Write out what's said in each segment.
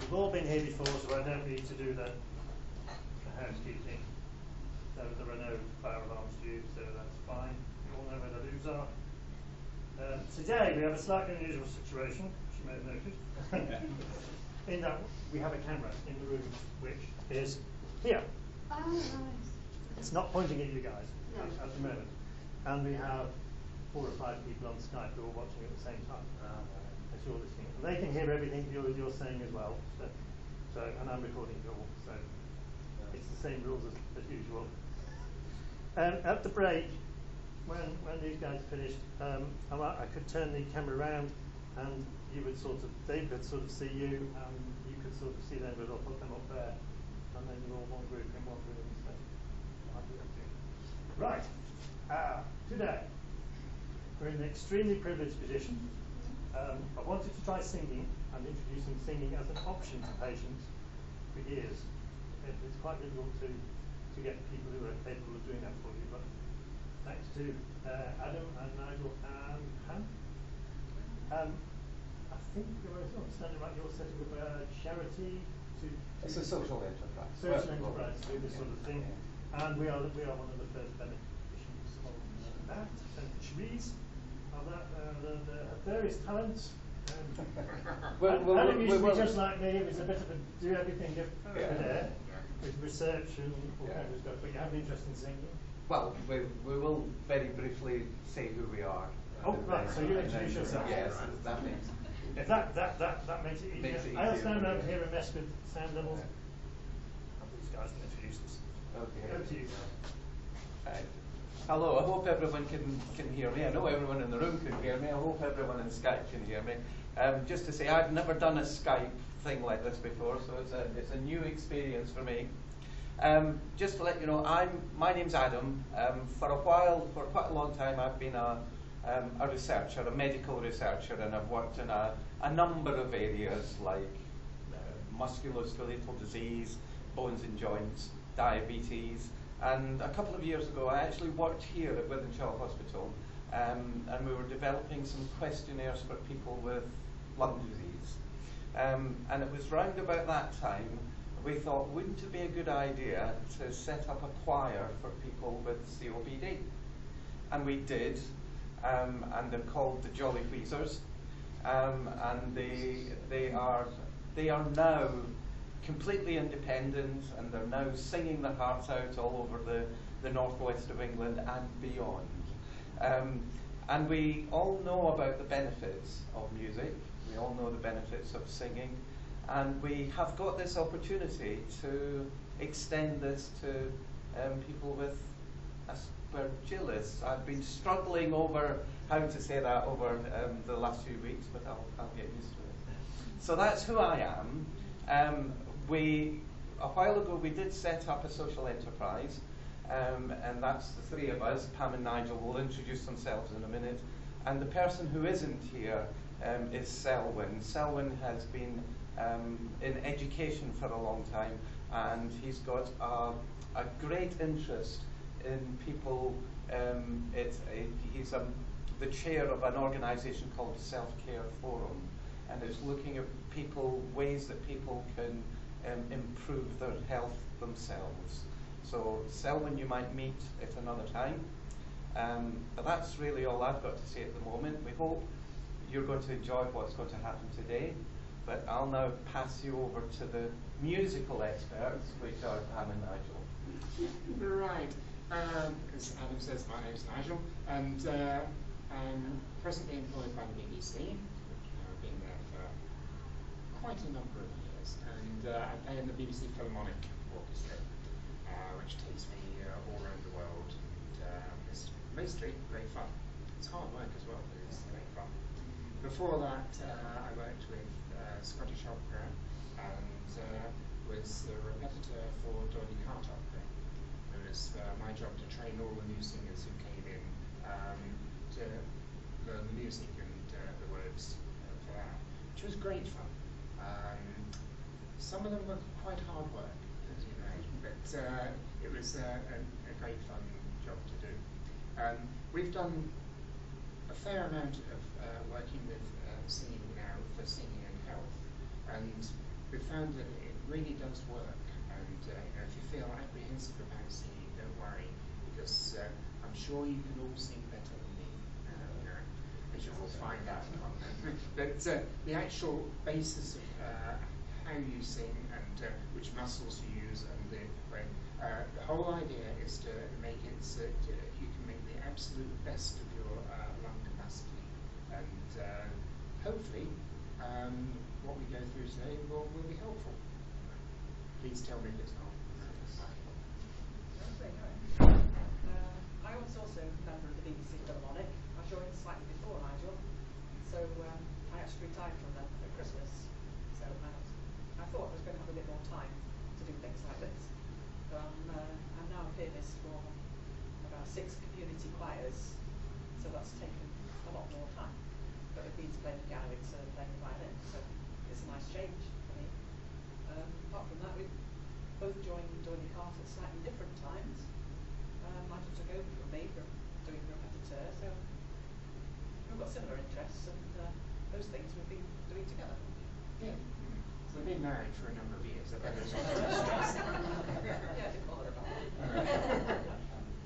You've all been here before, so I don't need to do the housekeeping. There are no fire alarms due, so that's fine. You all know where the loos are. Today we have a slightly unusual situation, which you may have noticed, in that we have a camera in the room, which is here. Oh, nice. It's not pointing at you guys No. at the moment. And we have 4 or 5 people on Skype who are watching at the same time as you're listening. And they can hear everything you're saying as well. So, and I'm recording it all, so it's the same rules as usual. At the break, when these guys finished, I could turn the camera around, and they could sort of see you, and you could sort of see them, but I'll put them up there, and then you're all one group in one room. So I'll do that too. Right. Today we're in an extremely privileged position. I wanted to try singing and introducing singing as an option to patients for years. It's quite difficult to get people who are capable of doing that for you, but thanks to Adam and Nigel and Pam. I think you're understanding right, you're setting up a charity to it's a social enterprise. Social enterprise to do this sort of thing. And we are one of the first beneficiaries of that. Beneficiaries of that. The various talents. Adam used to be just like me. It was a bit of a do everything there with research and all kinds of stuff. But you have an interest in singing. Well, we will very briefly say who we are. Oh, right. So you introduce yourself. Yes, that makes. That makes it easier. I'll stand over here and mess with sound levels. These guys can introduce us. Okay. Over to you. Hello, I hope everyone can hear me. I know everyone in the room can hear me. I hope everyone in Skype can hear me. Just to say, I've never done a Skype thing like this before, so it's a new experience for me. Just to let you know, my name's Adam. For quite a long time, I've been a researcher, a medical researcher, and I've worked in a number of areas like musculoskeletal disease, bones and joints, diabetes. And a couple of years ago, I actually worked here at Wythenshawe Hospital, and we were developing some questionnaires for people with lung disease. And it was round about that time we thought, wouldn't it be a good idea to set up a choir for people with COPD? And we did, and they're called the Jolly Wheezers, and they are now completely independent, and they're now singing their hearts out all over the northwest of England and beyond. And we all know about the benefits of music. We all know the benefits of singing. And we have got this opportunity to extend this to people with Aspergillosis. I've been struggling over how to say that over the last few weeks, but I'll get used to it. So that's who I am. A while ago we did set up a social enterprise, and that's the 3 of us. Pam and Nigel will introduce themselves in a minute. And the person who isn't here is Selwyn. Selwyn has been in education for a long time, and he's got a great interest in people. He's the chair of an organisation called the Self-Care Forum, and it's looking at ways that people can improve their health themselves. So Selwyn you might meet at another time. But that's really all I've got to say at the moment. We hope you're going to enjoy what's going to happen today. But I'll now pass you over to the musical experts, which are Pam and Nigel. Right. As Adam says, my name's Nigel, and I'm presently employed by the BBC, which I've been there for quite a number of years, and I play in the BBC Philharmonic Orchestra, which takes me all around the world, and it's mostly great fun. It's hard work as well, but it's great fun. Before that, I worked with Scottish Opera and was the repetitor for Dolly Cart Opera. It was my job to train all the new singers who came in to learn the music and the words for that, which was great fun. Some of them were quite hard work, as you know, but it was a great fun job to do. We've done a fair amount of working with singing now for singing and health, and we've found that it really does work. And if you feel apprehensive about singing, don't worry, because I'm sure you can all sing better than me, as you will find out. But the actual basis of how you sing and which muscles you use and the whole idea is to make it so that you can make the absolute best of your lung capacity. And hopefully what we go through today will be helpful. Please tell me if it's not. I was also a member of the BBC Philharmonic. I joined slightly before Nigel, so I actually retired from them at Christmas. So I thought I was going to have a bit more time to do things like this. But I'm now a pianist for about 6 community choirs, so that's taken a lot more time. But it means playing the piano instead of playing the violin, so it's a nice change for me. Apart from that, we've both joined Doily Cart at slightly different times. Nigel took over from me from doing repetiteur, so we've got similar interests, and those things we've been doing together. Yeah. We've been married for a number of years. I bet there's Yeah, I didn't bother about that.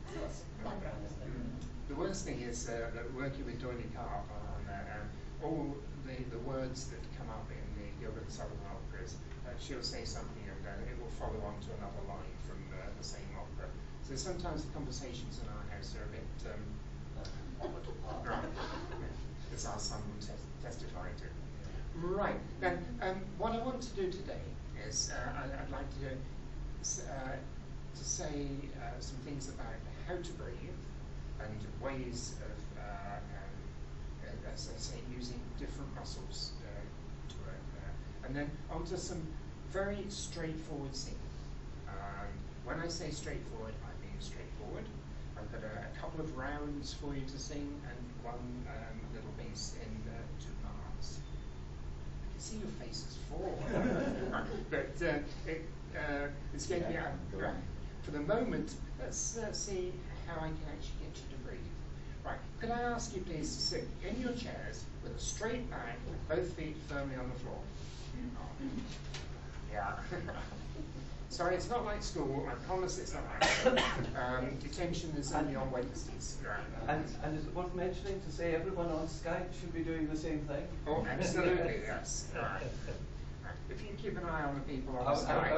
So that's background, isn't it? The worst thing is that working with Doily Cart on all the words that come up in the Gilbert and Sullivan operas, she'll say something and it will follow on to another line from the same opera. So sometimes the conversations in our house are a bit right. As our son will testify to. Right. Then what I want to do today is I'd like to say some things about how to breathe and ways of, as I say, using different muscles to work there. And then onto some very straightforward singing. When I say straightforward, I mean straightforward. I've got a couple of rounds for you to sing and one little piece in 2 parts. I can see your faces fall. But it's going to be right. For the moment, let's see how I can actually get you to breathe. Right, could I ask you please to sit in your chairs with a straight back, with both feet firmly on the floor? Yeah. Sorry, it's not like school. I promise it's not like school. Detention is only on Wednesdays. And is it worth mentioning to say everyone on Skype should be doing the same thing? Oh, absolutely, yes. Right. If you keep an eye on the people on Skype,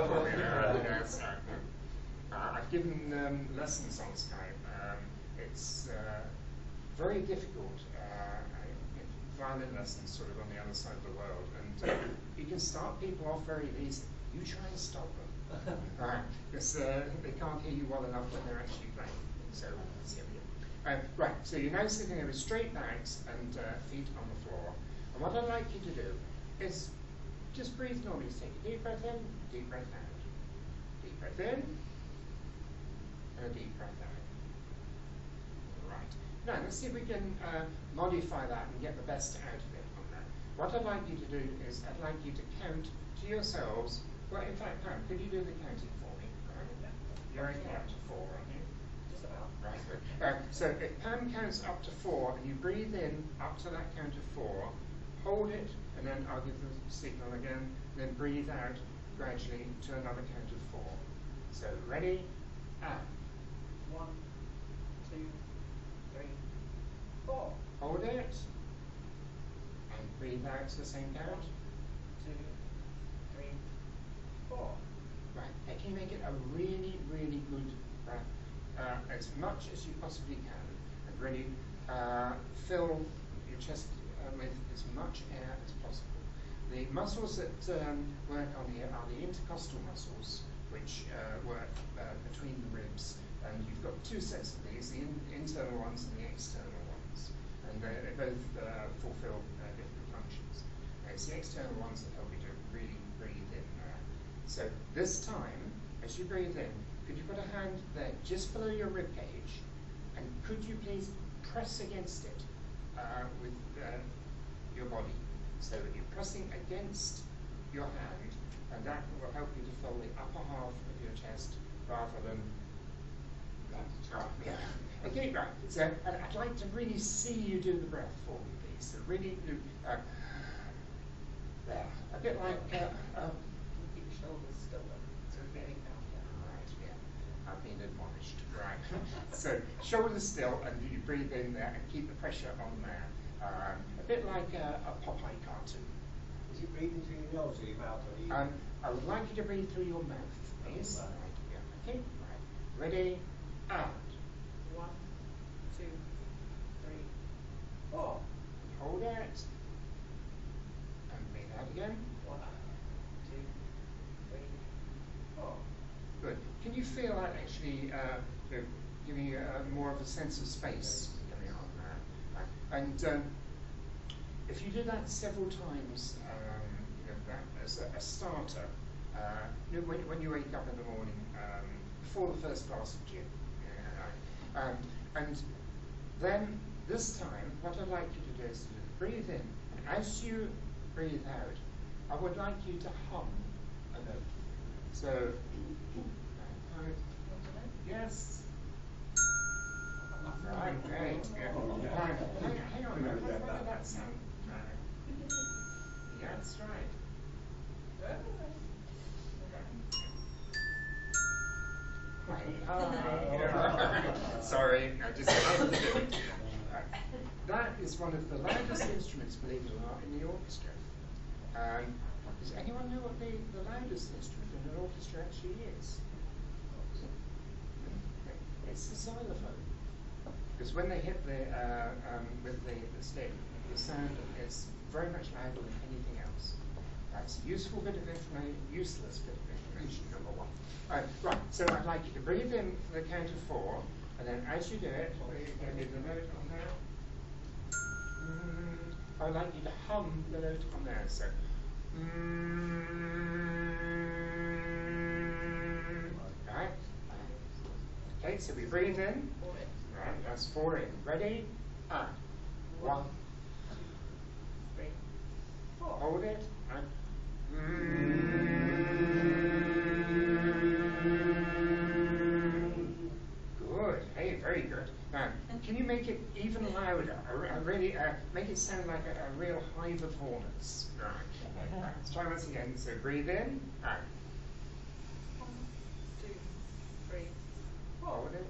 I've given lessons on Skype. It's very difficult. Violin lessons sort of on the other side of the world, and you can start people off very easily. You try and stop them. Because they can't hear you well enough when they're actually playing. So, right, so you're now sitting there with straight backs and feet on the floor. And what I'd like you to do is just breathe normally. Just take a deep breath in, deep breath out. Deep breath in, and a deep breath out. Right. Now, let's see if we can modify that and get the best out of it on that. What I'd like you to do is I'd like you to count to yourselves. Well, in fact, Pam, could you do the counting for me? Right. You're okay up to 4, aren't you? Just about. Right. So if Pam counts up to 4 and you breathe in up to that count of 4, hold it, and then I'll give the signal again, then breathe out gradually to another count of 4. So ready? And 1, 2, 3, 4. Hold it, and breathe out to the same count. 2, 3, 4. Right, now can you make it a really, really good breath, as much as you possibly can, and really fill your chest with as much air as possible. The muscles that work on here are the intercostal muscles, which work between the ribs, and you've got 2 sets of these, the internal ones and the external ones, and they both fulfill different functions. It's the external ones that help you to really breathe in there. So this time, as you breathe in, could you put a hand there just below your rib cage, and could you please press against it with your body, so that you're pressing against your hand, and that will help you to fill the upper half of your chest rather than yeah. Okay, right. So I'd like to really see you do the breath for me, please. So really do there. A bit like shoulders still up. So we're getting down here. Right, yeah. I've been admonished. Right. So shoulders still, and you breathe in there and keep the pressure on there. A bit like a Popeye cartoon. Is it breathing through your nose or your mouth? Or you I would like you to breathe through your mouth, please. Right. Right, yeah. Okay, right. Ready, out. 1, 2, 3, 4. Hold it. And breathe out again. 1, 2, 3, 4. Good. Can you feel that actually giving you more of a sense of space coming on there? Right. And if you do that several times, that as a starter, when you wake up in the morning before the first glass of gin, and then this time, what I'd like you to do is to breathe in, and as you breathe out, I would like you to hum a note. So, yes. Right, great. Yeah. Hang on a minute. What did that sound? Yeah, that's right. Sorry, I just had to do it. That is one of the loudest instruments, believe it or not, in the orchestra. Does anyone know what the loudest instrument in an orchestra actually is? It's the xylophone. Because when they hit with the stick, the sound is very much louder than anything else. That's a useful bit of information, useless bit of information, number one. Right, so I'd like you to breathe in for the count of 4, and then as you do it, you're going to do the note on there. I'd like you to hum the note on there, so. Right. Okay, so we breathe in. Right, that's 4 in. Ready? 1, 2, 3, 4. Hold it. And good. Hey, very good. Now, can you make it even louder? Really, make it sound like a real high performance. Right. Let's try once again. So breathe in. Out. 1, 2, 3, 4. Hold it.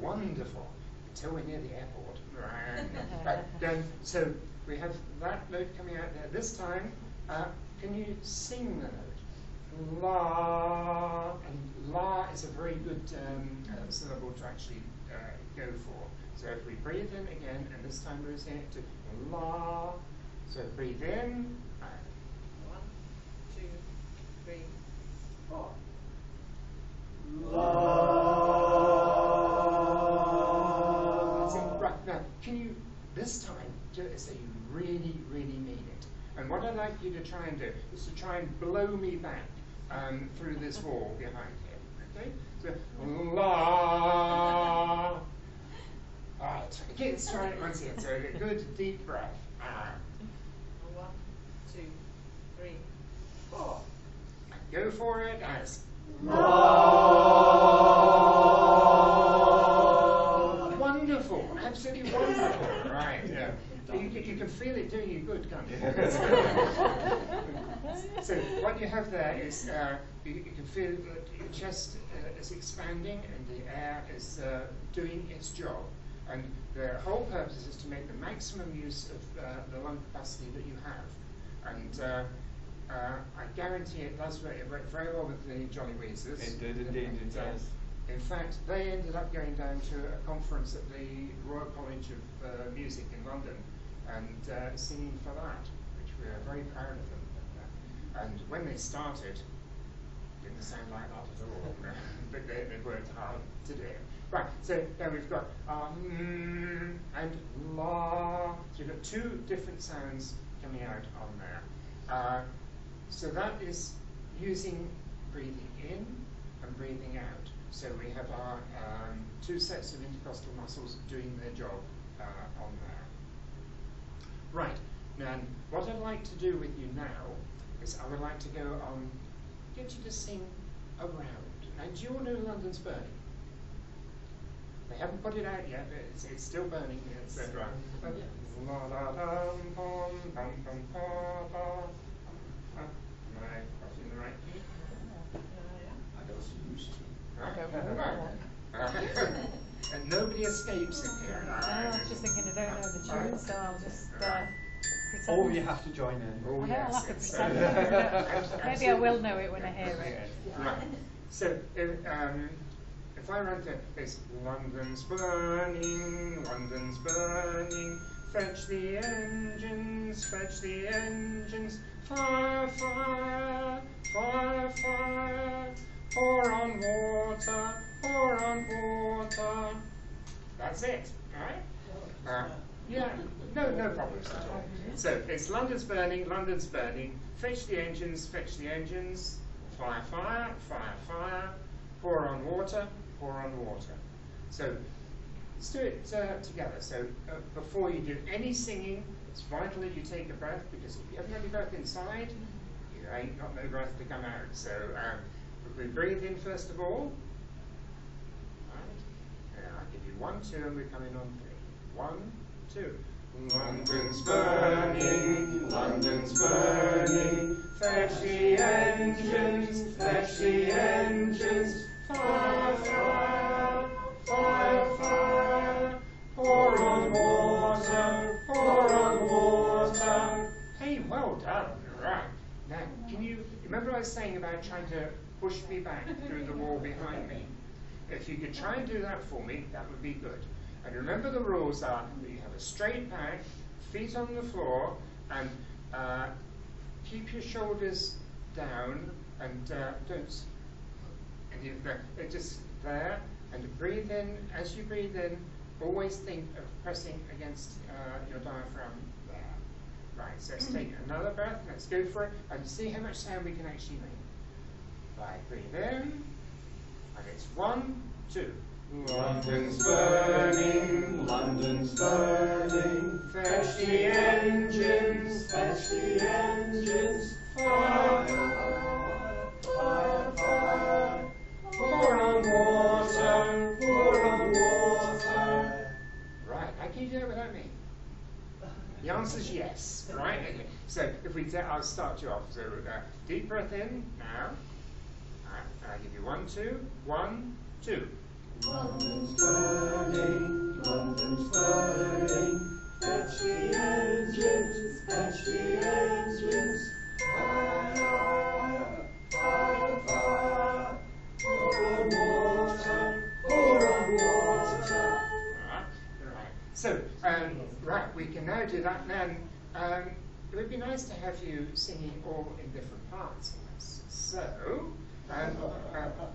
Wonderful. Until we're near the airport. Right. So we have that note coming out there. This time, can you sing the note? La. And la is a very good syllable to actually go for. So if we breathe in again, and this time we're saying it to la. So breathe in. 1, 2, 3, 4. That's it. Right, now, can you, this time, do it so you really, really mean it. And what I'd like you to try and do is to try and blow me back through this wall behind here. Okay? So, la. Alright, okay, let's try it once again. So, a good deep breath. 1, 2, 3, 4. Go for it as. Wonderful, absolutely wonderful. Right, yeah. You can feel it doing you good, can't you? So what you have there is you can feel that your chest is expanding and the air is doing its job. And the whole purpose is to make the maximum use of the lung capacity that you have. And I guarantee it does work very well with the Jolly Weezers. It did indeed, it does. In fact, they ended up going down to a conference at the Royal College of Music in London and singing for that, which we are very proud of them. And when they started, it didn't sound like that at all, but they worked hard to do it. Right, so then we've got and la. So you've got 2 different sounds coming out on there. So that is using breathing in and breathing out. So we have our 2 sets of intercostal muscles doing their job on there. Right, now what I'd like to do with you now is I would like to go on, get you to sing around. Now do you all know London's Burning? They haven't put it out yet, but it's still burning. It's right. Am I crossing the right key? I don't see you And nobody escapes in here. I was just thinking I don't know the tune, so I'll just pretend. Oh, you have to join in. Oh, I yes, don't like to it's, pretend. Maybe I will know it when I hear it. Right. So, if I run to it's London's burning, London's burning, fetch the engines, fire, fire, fire, fire, pour on water, That's it, alright? Yeah, no problems at all. So, it's London's burning, fetch the engines, fire, fire, fire, fire, pour on water. So, let's do it together. So, before you do any singing, it's vital that you take a breath, because if you haven't got any breath inside, you ain't got no breath to come out. So, we breathe in first of all. Right. I'll give you 1, 2, and we're coming on 3. 1, 2. London's burning, fetch the engines, fire, fire, fire, fire, pour on water. Hey, well done, right. Now, can you remember I was saying about trying to push me back through the wall behind me? If you could try and do that for me, that would be good. And remember the rules are that you have a straight back, feet on the floor, and keep your shoulders down, and don't. And just there, and breathe in. As you breathe in, always think of pressing against your diaphragm there. Right, so let's take another breath, let's go for it, and see how much sound we can actually make. Right, breathe in, and it's 1, 2. London's burning, fetch the engines, fire, fire, fire, pour on water. Right, how can you do it without me? The answer's yes, right? Okay. So if we I'll start you off. So deep breath in now. Alright, I'll give you 1, 2, 1, 2. London's burning, fetch the engines, fire, fire, fire, pour on water. Right. So, right, we can now do that. Then it would be nice to have you singing all in different parts of this. So,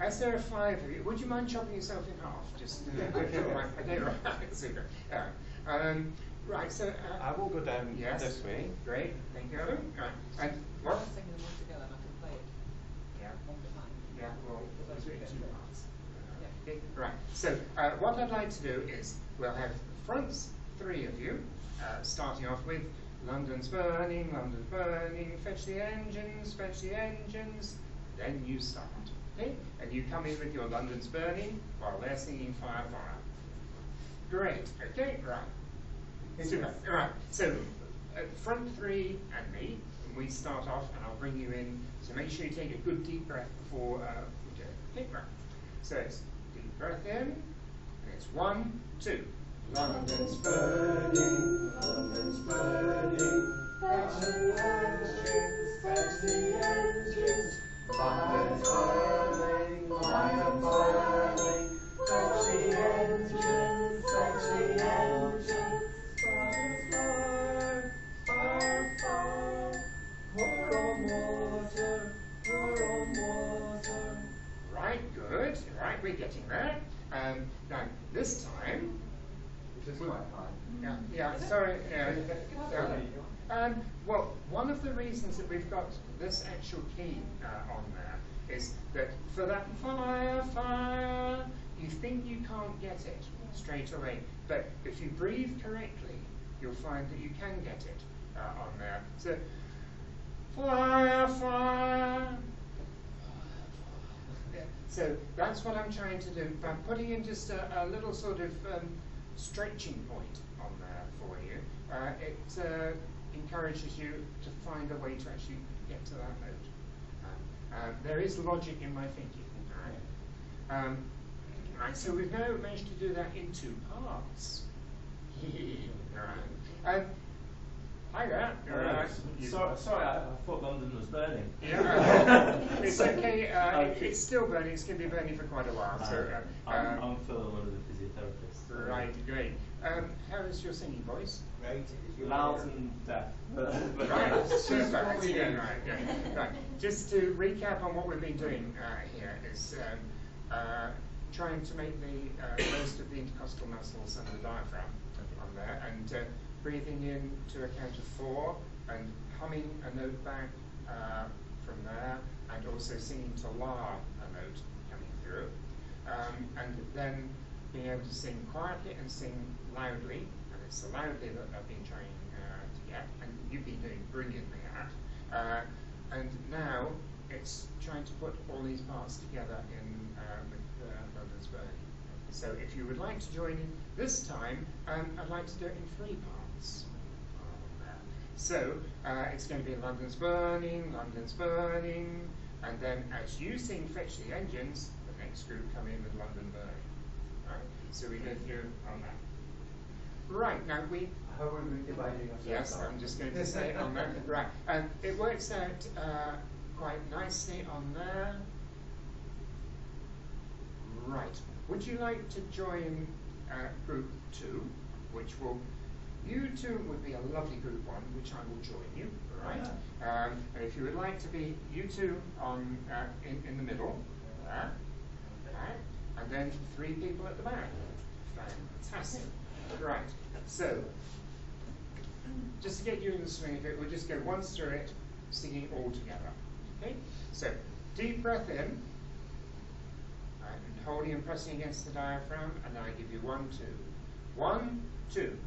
as there are 5 of you, would you mind chopping yourself in half? Just okay, right, super. Right, so I will go down yes, this way. Great, thank you. Right, and what? I'll sing them all together and I can play it. Yeah. One behind. Yeah, well, Those do it in are 2 good. parts. Yeah. Okay, right. So what I'd like to do is we'll have the front 3 of you, starting off with London's burning, fetch the engines. Then you start. Okay? And you come in with your London's burning while they're singing fire, fire. Great. Okay, right. Super. Right. So front 3 and me, and we start off, and I'll bring you in. So make sure you take a good deep breath before we do it. Okay, right. So it's deep breath in, and it's 1, 2. London's burning, fetch the engines, fire, burning, fire, burning, fetch the engines, fire, fire, fire, pour on water. Right, good. Right, we're getting there. Now, this time, Which is quite high. yeah, sorry. Well, one of the reasons that we've got this actual key on there is that for that fire, fire, you think you can't get it straight away. But if you breathe correctly, you'll find that you can get it on there. So, fire, fire. So that's what I'm trying to do by putting in just a little sort of stretching point on there for you. It encourages you to find a way to actually get to that note. There is logic in my thinking. Right, so we've now managed to do that in 2 parts. Right. Hi there. Sorry, I thought London was burning. It's okay. It's still burning. It's going to be burning for quite a while. So I'm Phil, one of the physiotherapists. Right, great. How is your singing voice? Great. Loud and deaf. Right, super. Right. Just to recap on what we've been doing here is trying to make the most of the intercostal muscles and the diaphragm on there, and breathing in to a count of 4 and humming a note back from there, and also singing to la, a note coming through, and then being able to sing quietly and sing loudly, and it's the loudly that I've been trying to get, and you've been doing brilliantly at. And now it's trying to put all these parts together in with London's burning. So if you would like to join in this time, I'd like to do it in 3 parts. So it's going to be London's burning, and then as you sing Fetch the Engines, the next group come in with London burning. Right? So we go through on that. Right, now we... How are we dividing ourselves? Yes, I'm just going to say on that. Right, and it works out quite nicely on there. Right, would you like to join group 2, which will... You 2 would be a lovely group 1, which I will join you, right? And if you would like to be you 2 on in the middle, there, right? And then 3 people at the back. Fantastic. Right, so just to get you in the swing of it, we'll just go once through it, singing all together. Okay? So deep breath in, and holding and pressing against the diaphragm, and then I give you 1, 2. 1, 2.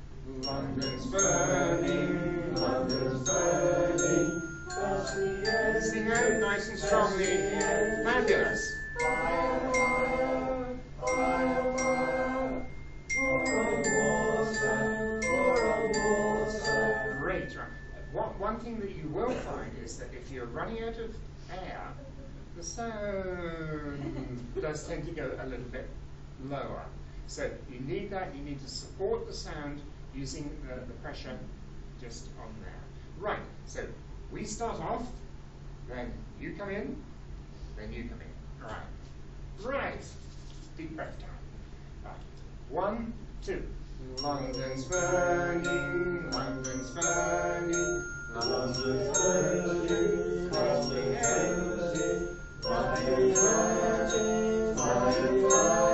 London's burning, London's burning. Sing out nice and strongly. Fabulous. Fire, fire, fire, fire. Pour on water, pour on water. Great. One thing that you will find is that if you're running out of air, the sound does tend to go a little bit lower. So you need that. You need to support the sound using the pressure just on there. Right, so we start off, then you come in, then you come in. Right, deep breath time. Right, 1, 2. London's burning, London's burning, London's burning, London's burning, London's burning, London's burning.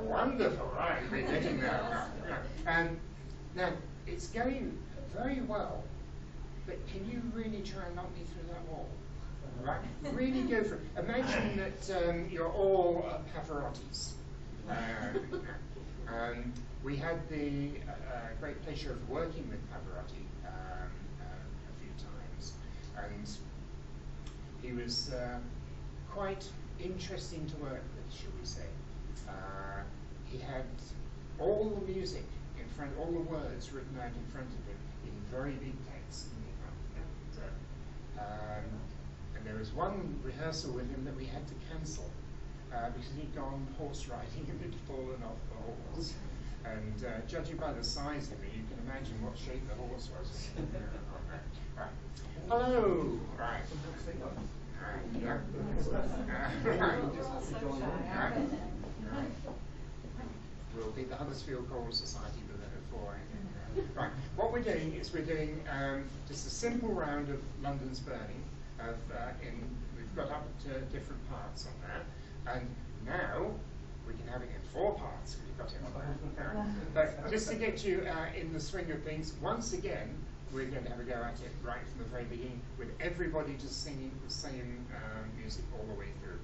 Wonderful, right, we're getting there. And now, it's going very well, but can you really try and knock me through that wall? Right? Really go for it. Imagine that you're all Pavarottis. We had the great pleasure of working with Pavarotti a few times, and he was quite interesting to work with, shall we say. He had all the music in front, all the words written out in front of him in very big text. And there was one rehearsal with him that we had to cancel because he'd gone horse riding and had fallen off the horse. And judging by the size of him, you can imagine what shape the horse was. Right. Hello. Right. Yeah. Right. We'll be the Huddersfield Choral Society before. Right. What we're doing is we're doing just a simple round of London's burning. We've got up to different parts on that, and now we can have it in 4 parts. We've got it on there. But just to get you in the swing of things, once again, we're going to have a go at it right from the very beginning, with everybody just singing the same music all the way through.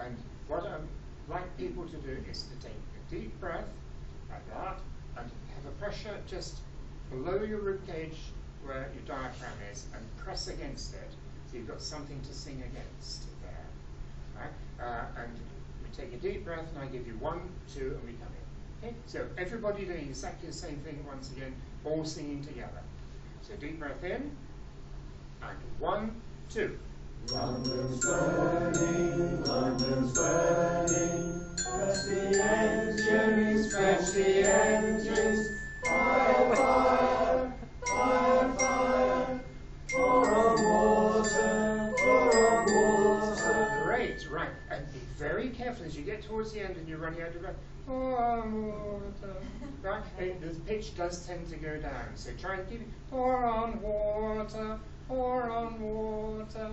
And what I'd like people to do is to take deep breath, like that, and have a pressure just below your rib cage where your diaphragm is, and press against it. So you've got something to sing against there. Right? And we take a deep breath, and I give you 1, 2, and we come in. Okay? So everybody doing exactly the same thing once again, all singing together. So deep breath in, and 1, 2. London's burning, London's burning. Press the engines, press the engines. Fire, fire, fire, fire. Pour on water, pour on water. Great, right. And be very careful as you get towards the end and you're running out of breath. Pour on water. Right? The pitch does tend to go down. So try and keep it. Pour on water, pour on water.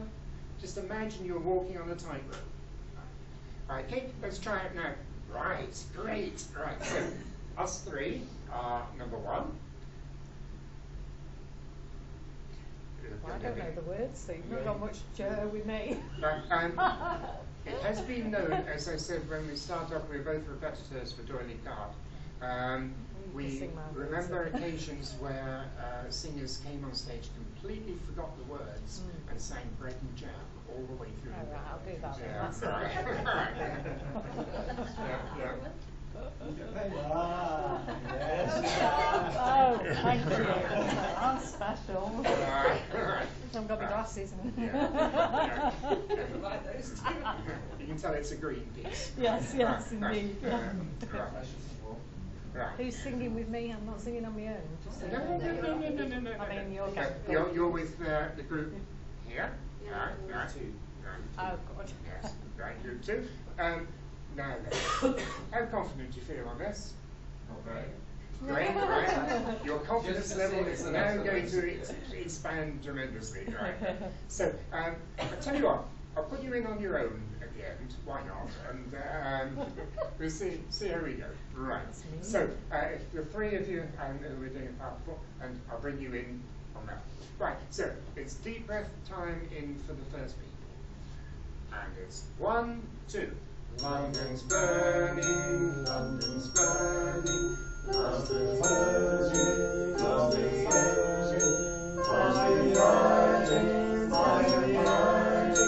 Just imagine you're walking on a tightrope. Right, okay, let's try it now. Right, great. Right, so us three are number 1. Well, I don't know the words, so you've not got much with me. Right, it has been known, as I said, when we start off, we're both repetitors for Doily Card. We remember occasions where singers came on stage, completely forgot the words, and sang Bread and Jam all the way through. Oh, right, I'll do that then. Yeah, That's right. Yeah. Oh, thank you. That's special. Right. I've got my glasses. Yeah. Like those two. You can tell it's a green piece. Yes, yes, Right. indeed. Right. Who's singing with me? I'm not singing on my own. Just No. I mean, you're with the group here. Right. Oh, God. Yes. Right. Group 2. Now, how confident do you feel on this? Not very. Great, right? Your confidence Just level say is it's now an going to exercise. expand tremendously, right? So, I'll tell you what, I'll put you in on your own at the end, why not? And we'll see how we go. Right. So, if the 3 of you, and we're doing a part 4, and I'll bring you in on that. Right, so it's deep breath time in for the first people. And it's 1, 2. London's burning, London's burning, London's burning, London's burning, fire burning, fire burning,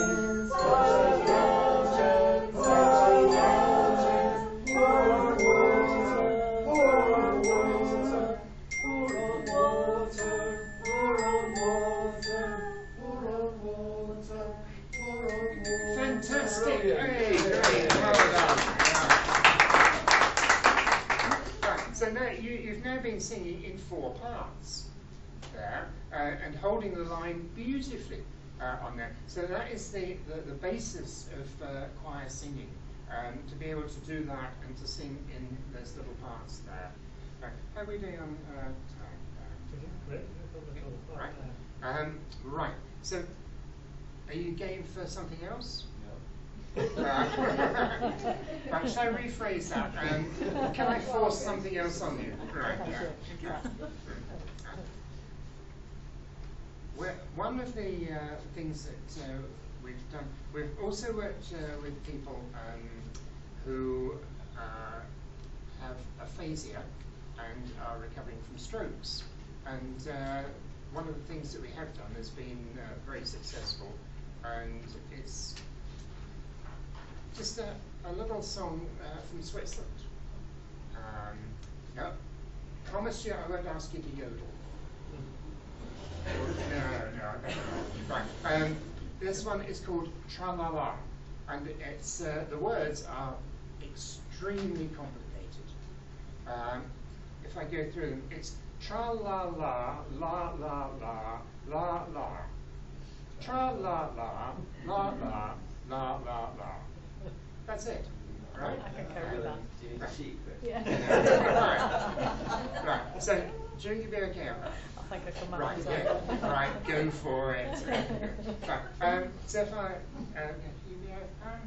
fire burning, fire burning, pour on water, pour on water, pour on water, pour on water, pour on water, pour on water. Fantastic! Hey, great, well done. Right, so now you've now been singing in 4 parts there, and holding the line beautifully on there. So that is the basis of choir singing, to be able to do that and to sing in those little parts there. Right. How are we doing on time? Right. Right. So, are you game for something else? Right, shall I rephrase that? Can I force something else on you? Right. One of the things that we've done, we've also worked with people who have aphasia and are recovering from strokes. And one of the things that we have done has been very successful, and it's just a little song from Switzerland. Now, promise you I won't ask you to yodel. No. Right. This one is called Tra-la-la, and it's the words are extremely complicated. If I go through them, it's tra-la-la, la-la-la, la-la. Tra-la-la, la-la, la-la-la. That's it. Right? I can cope with that. Do you need a sheet? Yeah. Right. So, do you be okay on that? I think I can Right, manage yeah. that. Right, go for it. Right. So if I, you be okay?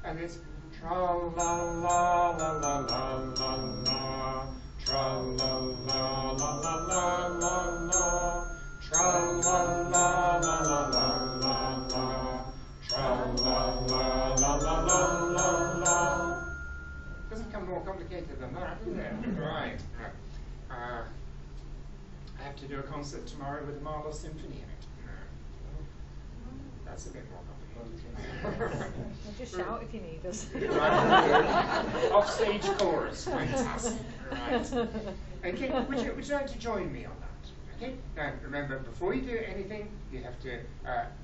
And it's tra la la la la la la la, tra la la la la la la la, tra la la la la la la la, tra la la la la la la la. Doesn't do a concert tomorrow with a Marlowe Symphony in it. No. That's a bit more complicated. Well, just shout if you need us. Right. Offstage chorus, fantastic. Right. Okay, would you like to join me on that? Okay. Now remember, before you do anything, you have to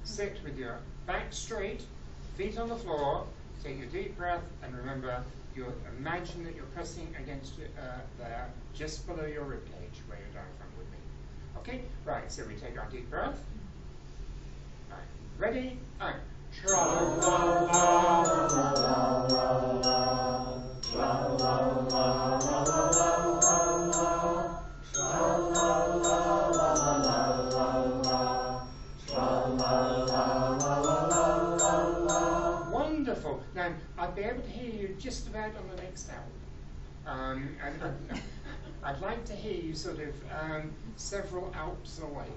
sit with your back straight, feet on the floor, take a deep breath, and remember, you imagine that you're pressing against there, just below your rib cage, where your diaphragm would be. Okay. Right. So we take our deep breath. Right. Ready? And wonderful. Now I'll be able to hear you just about on the next album. And I'd like to hear you sort of several Alps away.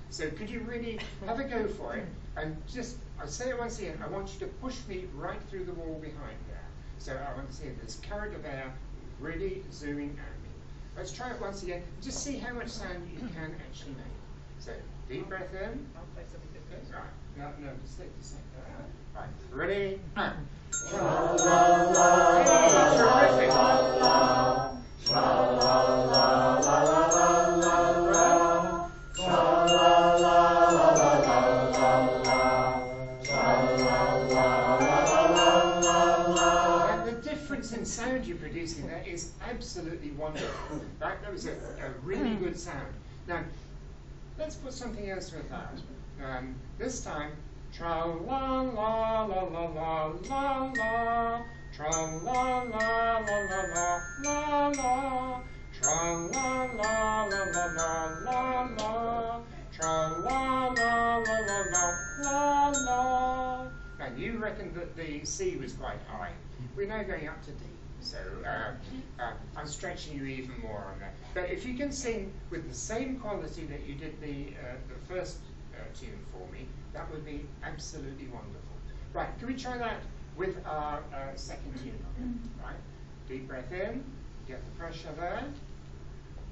So could you really have a go for it? And just, I'll say it once again, I want you to push me right through the wall behind there. So I want to see this current of air really zooming at me. Let's try it once again. Just see how much sound you can actually make. So deep breath in. I'll play something different. Right. No, just take the same. Right. Ready? And. In sound you're producing there is absolutely wonderful. That was a really good sound. Now, let's put something else with that. This time, tra la la la la la la la, tra la la la la la la la, tra la la la la la la la, tra la la la la la la. Now you reckoned that the C was quite high. We're now going up to D, so I'm stretching you even more on that. But if you can sing with the same quality that you did the first tune for me, that would be absolutely wonderful. Right, can we try that with our second tune on it? Right, deep breath in, get the pressure there.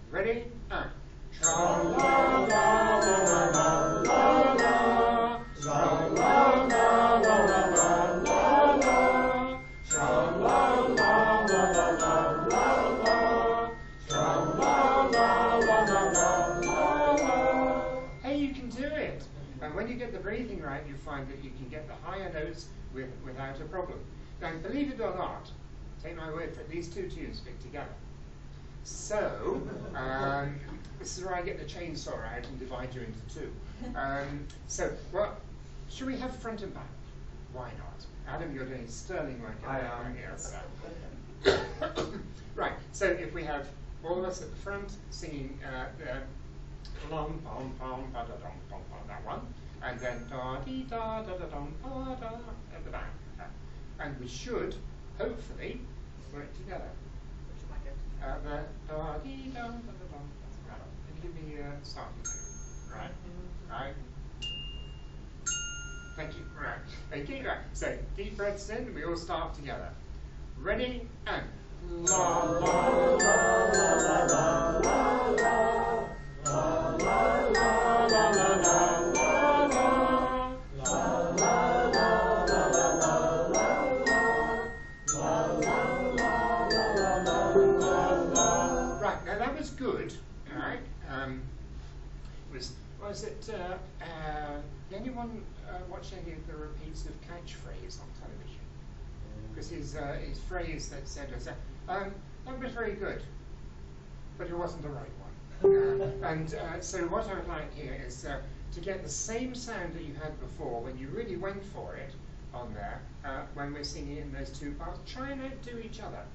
Ready? And. Tra la la la la la la la, tra la la la la la la la. Tra la la la la la la la, tra la la la la la la la. Hey, you can do it. And when you get the breathing right, you find that you can get the higher notes without a problem. Now, believe it or not, take my word for it, these two tunes fit together. So, this is where I get the chainsaw out and divide you into two. So, well, should we have front and back? Why not? Adam, you're doing sterling work. I am. Yes. Right, so if we have all of us at the front singing long, pom, pom, pa, da, dum, pom, pom, that one, and then da, dee, da, da, da, dum, pa, da, at the back. And we should, hopefully, work together. Which am I good? The da, dee, dum, da, da, dum. Right. And give me a starting tune. Right? Right. Thank you. Right. Okay, right. So deep breaths in, we all start together. Ready? And la la la la la la la la la la la la la la la. Right. Now that was good. All right. Was it anyone watch any of the repeats of Catchphrase on television? Because his phrase that said, that was very good, but it wasn't the right one. So what I would like here is to get the same sound that you had before when you really went for it on there, when we're singing in those two parts. Try and outdo each other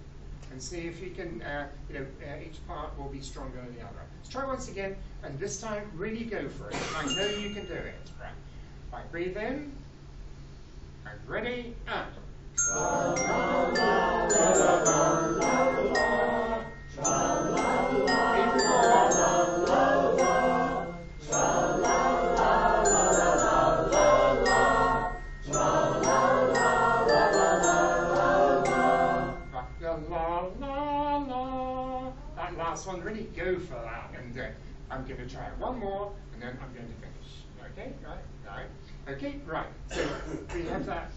and see if you can, each part will be stronger than the other. Let's try once again, and this time really go for it. I know you can do it. Right. Right, breathe in, and ready, and. La la la la la la la, la la la la la la, la la la la la la la, la la la la la la. That last one, really go for that, and I'm going to try one more, and then I'm going to finish. Okay, right. Okay, right. So we have that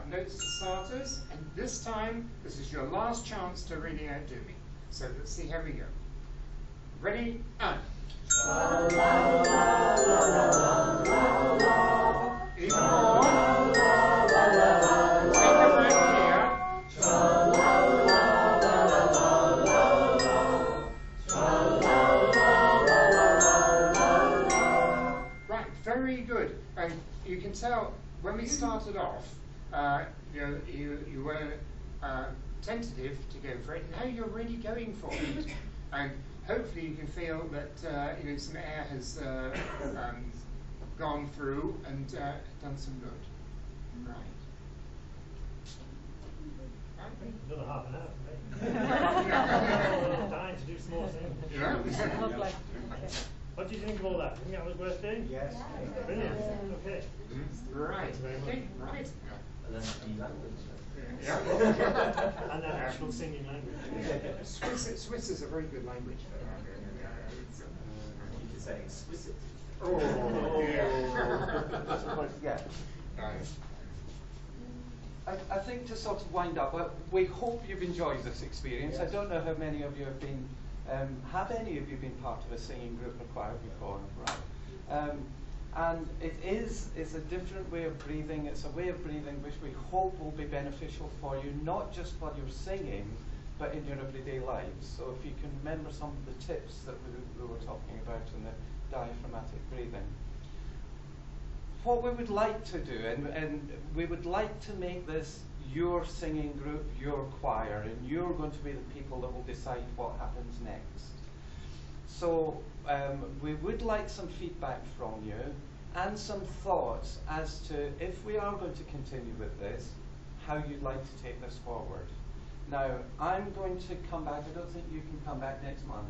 notes to starters, and this time, this is your last chance to really outdo me. So let's see how we go. Ready, and. Even more. Take a breath here. Right, very good. And you can tell when we started off, you were tentative to go for it. Now you're really going for it, and hopefully you can feel that some air has gone through and done some good. Right. Another half an hour, dying to do small things. Yeah. Lovely. What do you think of all that? Think that was worth doing? Yes. Brilliant. Okay. Right. Thank you very much. Okay. Right. And then any language. Yeah. And then actual singing language. Swiss is a very good language. You could say exquisite. Oh, Yeah. Nice. I think to sort of wind up, we hope you've enjoyed this experience. I don't know how many of you have been, have any of you been part of a singing group or choir before, right? And it's a different way of breathing. It's a way of breathing which we hope will be beneficial for you, not just while you're singing, but in your everyday lives. So if you can remember some of the tips that we were talking about in the diaphragmatic breathing. What we would like to do, and we would like to make this your singing group, your choir, and you're going to be the people that will decide what happens next. So we would like some feedback from you and some thoughts as to, if we are going to continue with this, how you'd like to take this forward. Now, I'm going to come back. I don't think you can come back next month.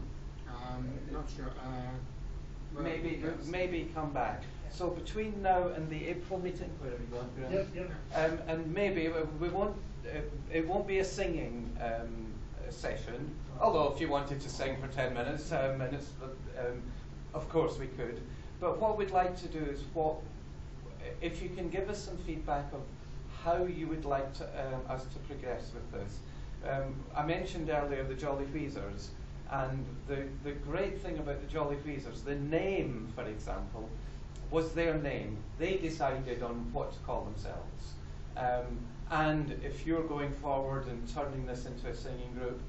Not sure. Well, maybe come back. So between now and the April meeting, where are we going? Yep. And maybe we won't. It won't be a singing session. Although if you wanted to sing for 10 minutes, of course we could. But what we'd like to do is if you can give us some feedback of how you would like us to progress with this. I mentioned earlier the Jolly Wheezers, and the great thing about the Jolly Wheezers, the name, for example, was their name. They decided on what to call themselves. And if you're going forward and turning this into a singing group,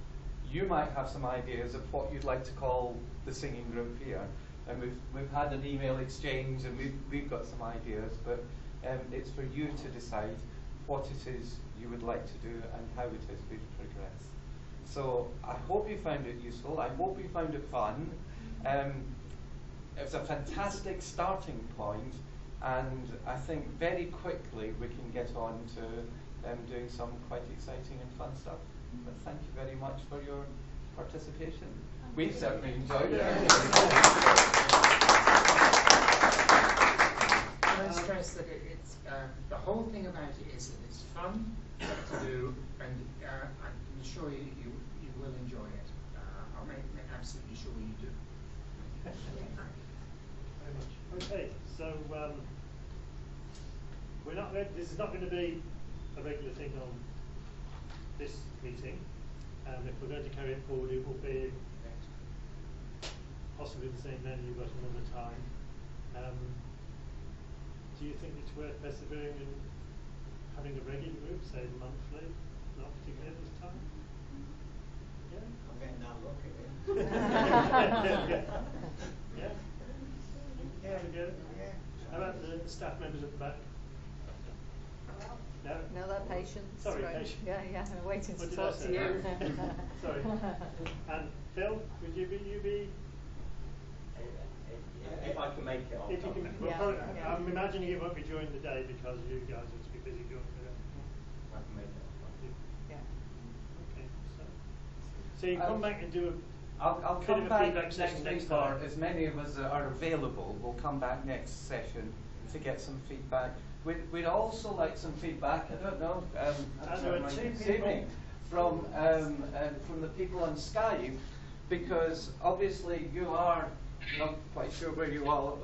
you might have some ideas of what you'd like to call the singing group here. And we've had an email exchange, and we've got some ideas, but it's for you to decide what it is you would like to do and how it is we progress. So I hope you found it useful. I hope you found it fun. It was a fantastic starting point, and I think very quickly we can get on to doing some quite exciting and fun stuff. But thank you very much for your participation. We've certainly enjoyed it. Can I stress that it's the whole thing about it is that it's fun to do, and I'm sure you will enjoy it. I'll make absolutely sure you do. Very much. Okay, so we're not. This is not going to be a regular thing on this meeting. If we're going to carry it forward, it will be possibly the same venue, but another time. Do you think it's worth persevering in having a regular group, say monthly, not particularly at this time? Yeah. I'm getting that look again. Yeah. Yeah. Good. Yeah. How about the staff members at the back? No. No, they're patient. Sorry, right. patient. Yeah, I'm waiting What to did I talk to say? you. Sorry. And Phil, would you be? If I can make it, I'll If you come. can, well, Yeah. probably, Yeah. I'm imagining it won't be during the day because you guys will be busy during the day. I can make it. Yeah. Okay, so you come back and do I'll bit come of a back feedback next session next week, or time. as many of us that are available will come back next session to get some feedback. We'd also like some feedback, I don't know, there are two people. from the people on Skype, because obviously you are not quite sure where you all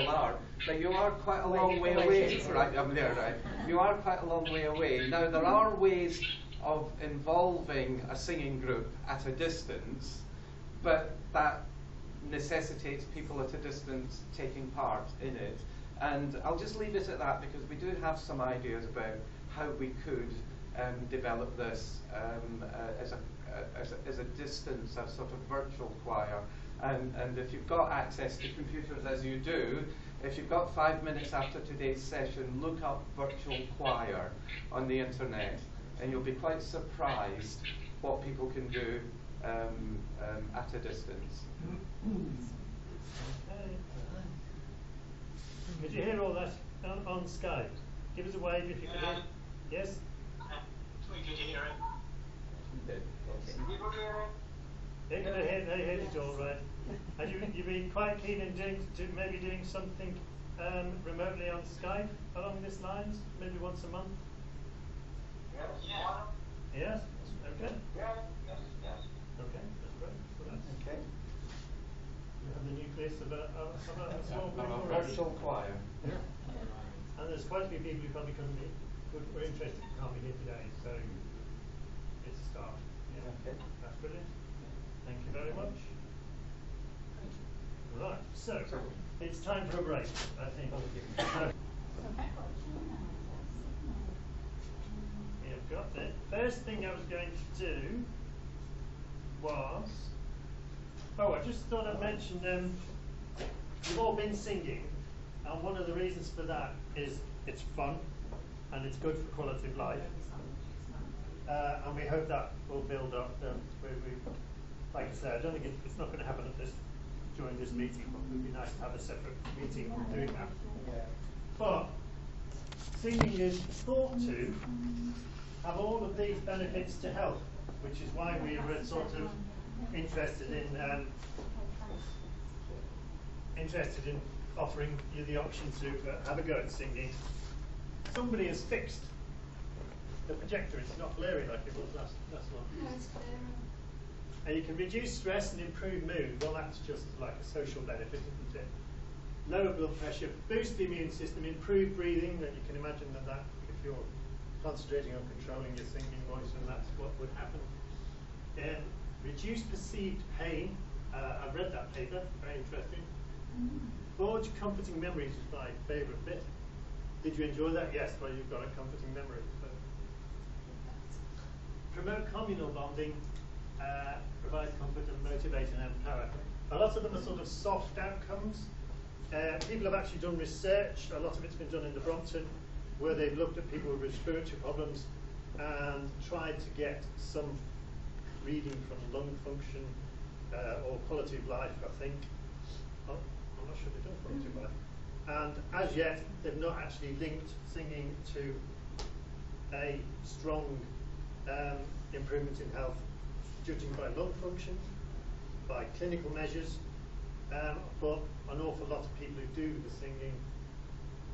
are, but you are quite a long way away. Right, I'm there, right? You are quite a long way away. Now, there are ways of involving a singing group at a distance, but that necessitates people at a distance taking part in it. And I'll just leave it at that, because we do have some ideas about how we could develop this as a distance, a sort of virtual choir. And if you've got access to computers, as you do, if you've got 5 minutes after today's session, look up virtual choir on the internet, and you'll be quite surprised what people can do at a distance. Could you hear all that on Skype? Give us a wave if you can hear. Yes? We could hear it. They heard it all right. And you've been quite keen in maybe doing something remotely on Skype along these lines, maybe once a month? Yeah. Yes? Okay. Yes. Okay, that's great. So that's Okay. we have the nucleus of a small group A already. virtual choir. Yeah. And there's quite a few people who probably couldn't be, were interested who can't be here today, so it's a start. Yeah. Okay. That's brilliant. Thank you very much. Right, so it's time for a break, I think. You've got it. First thing I was going to do was, I just thought I'd mention, you've all been singing, and one of the reasons for that is it's fun and it's good for quality of life, and we hope that will build up. Like I said, I don't think it's not going to happen during this meeting, but it would be nice to have a separate meeting on doing that. But singing is thought to have all of these benefits to health, which is why we were sort of interested in offering you the option to have a go at singing. Somebody has fixed the projector; it's not blurry like it was last one. No, it's clear. And you can reduce stress and improve mood. Well, that's just like a social benefit, isn't it? Lower blood pressure, boost the immune system, improve breathing. Then you can imagine that if you're concentrating on controlling your singing voice, and that's what would happen. Reduce perceived pain. I've read that paper, very interesting. Forge comforting memories is my favourite bit. Did you enjoy that? Yes, well, you've got a comforting memory. So. Promote communal bonding, provide comfort and motivate and empower. A lot of them are sort of soft outcomes. People have actually done research, a lot of it's been done in the Brompton, where they've looked at people with respiratory problems and tried to get some reading from lung function or quality of life, I think. Oh, I'm not sure they've done quality of life. And as yet, they've not actually linked singing to a strong improvement in health, judging by lung function, by clinical measures, but an awful lot of people who do the singing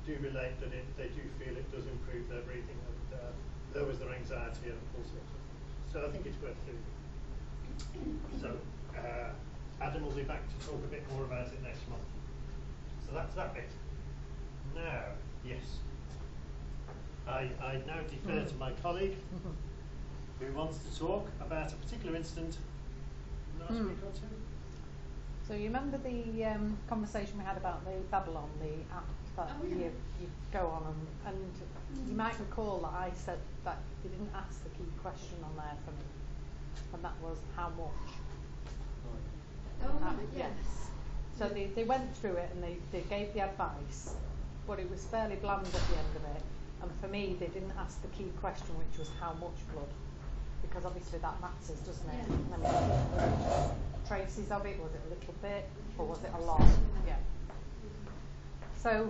do relate that they do feel it does improve their breathing and lowers their anxiety and all sorts of things. So I think it's worth doing. So Adam will be back to talk a bit more about it next month. So that's that bit. Now, yes, I now defer to my colleague who wants to talk about a particular incident last week or two. So you remember the conversation we had about the Babylon, the app that you go on and you might recall that I said that they didn't ask the key question on there for me, and that was how much. Yes. So they went through it and they gave the advice, but it was fairly bland at the end of it, and for me they didn't ask the key question, which was how much blood, because obviously that matters, doesn't it? And traces of it, was it a little bit or was it a lot? Yeah. So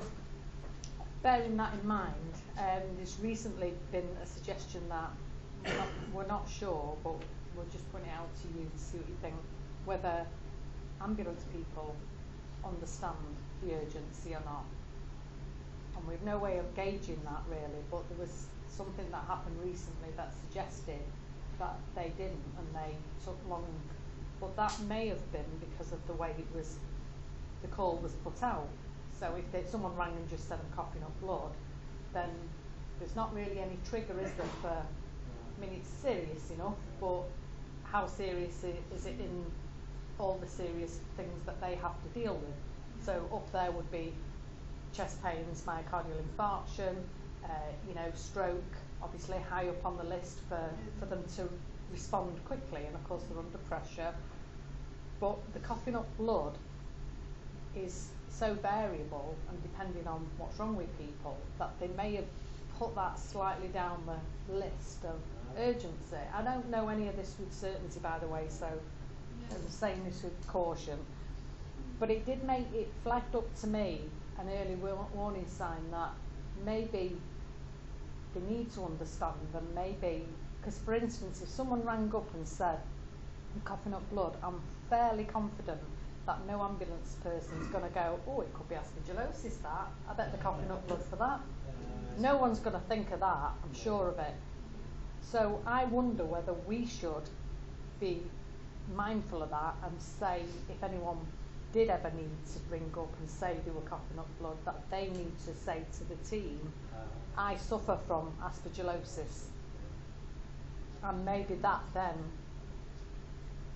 bearing that in mind, there's recently been a suggestion that we're not sure, but we'll just point it out to you to see what you think, whether ambulance people understand the urgency or not. And we've no way of gauging that really, but there was something that happened recently that suggested that they didn't and they took long, but that may have been because of the way it was the call was put out. So if someone rang and just said I'm coughing up blood, then there's not really any trigger, is there, for, I mean, it's serious enough, but how serious is it in all the serious things that they have to deal with? So up there would be chest pains, myocardial infarction, stroke, obviously high up on the list for them to respond quickly, and of course they're under pressure. But the coughing up blood is so variable, and depending on what's wrong with people, that they may have put that slightly down the list of urgency. I don't know any of this with certainty, by the way, so I'm saying this with caution. But it did make it flagged up to me an early warning sign that maybe they need to understand, and maybe, because for instance, if someone rang up and said, I'm coughing up blood, I'm fairly confident that no ambulance person is going to go, oh, it could be aspergillosis, that. I bet they're coughing up blood for that. No one's going to think of that, I'm sure of it. So I wonder whether we should be mindful of that and say, if anyone did ever need to ring up and say they were coughing up blood, that they need to say to the team, I suffer from aspergillosis. And maybe that then,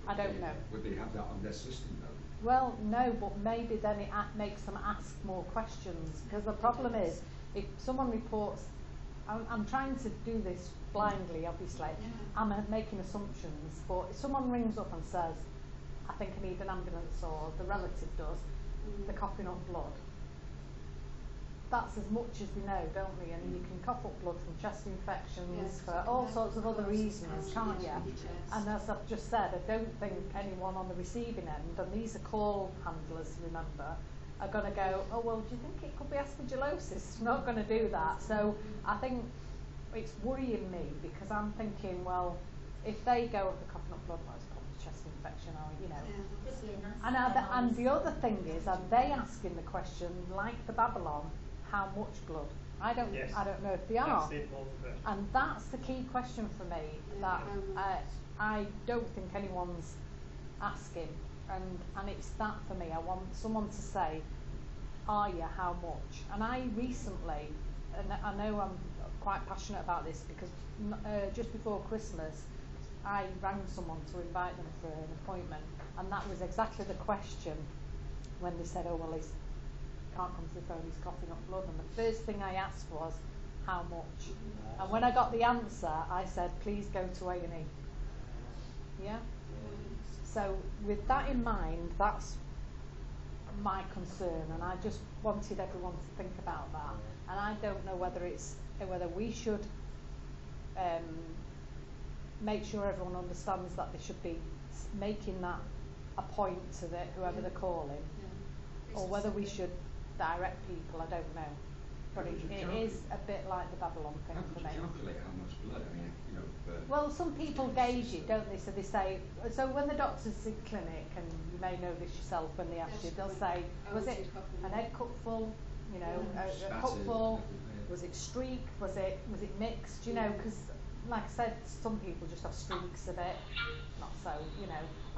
I don't know. Would they have that on their system though? Well, no, but maybe then it makes them ask more questions, because the problem is, if someone reports, I'm trying to do this blindly, obviously, I'm making assumptions, but if someone rings up and says, I think I need an ambulance, or the relative does, they're coughing up blood, that's as much as we know, don't we? And you can cough up blood from chest infections for all sorts of other reasons, can't you? And as I've just said, I don't think anyone on the receiving end, and these are call handlers, remember, are going to go, oh, well, do you think it could be aspergillosis? Not going to do that. So I think it's worrying me, because I'm thinking, well, if they go up the coughing up blood, well, it's probably a chest infection, or, and the other thing is, are they asking the question, like the Babylon, how much blood? I don't know if they are. And that's the key question for me, that I don't think anyone's asking. And it's that for me. I want someone to say, are you, how much? And I recently, and I know I'm quite passionate about this, because just before Christmas, I rang someone to invite them for an appointment, and that was exactly the question when they said, oh, well, he can't come to the phone, he's coughing up blood. And the first thing I asked was, how much? And when I got the answer, I said, please go to A&E. Yeah? So with that in mind, that's my concern, and I just wanted everyone to think about that. And I don't know whether we should make sure everyone understands that they should be making that a point to whoever they're calling, or whether we should direct people. I don't know. But it is a bit like the Babylon thing for me. How would you calculate how much blood? I mean, well, some people gauge it, don't they? So they say, so when the doctor's in clinic, and you may know this yourself, when they ask you, they'll say, was it an egg cupful, a cupful, was it streak, was it mixed, because like I said, some people just have streaks of it, not so,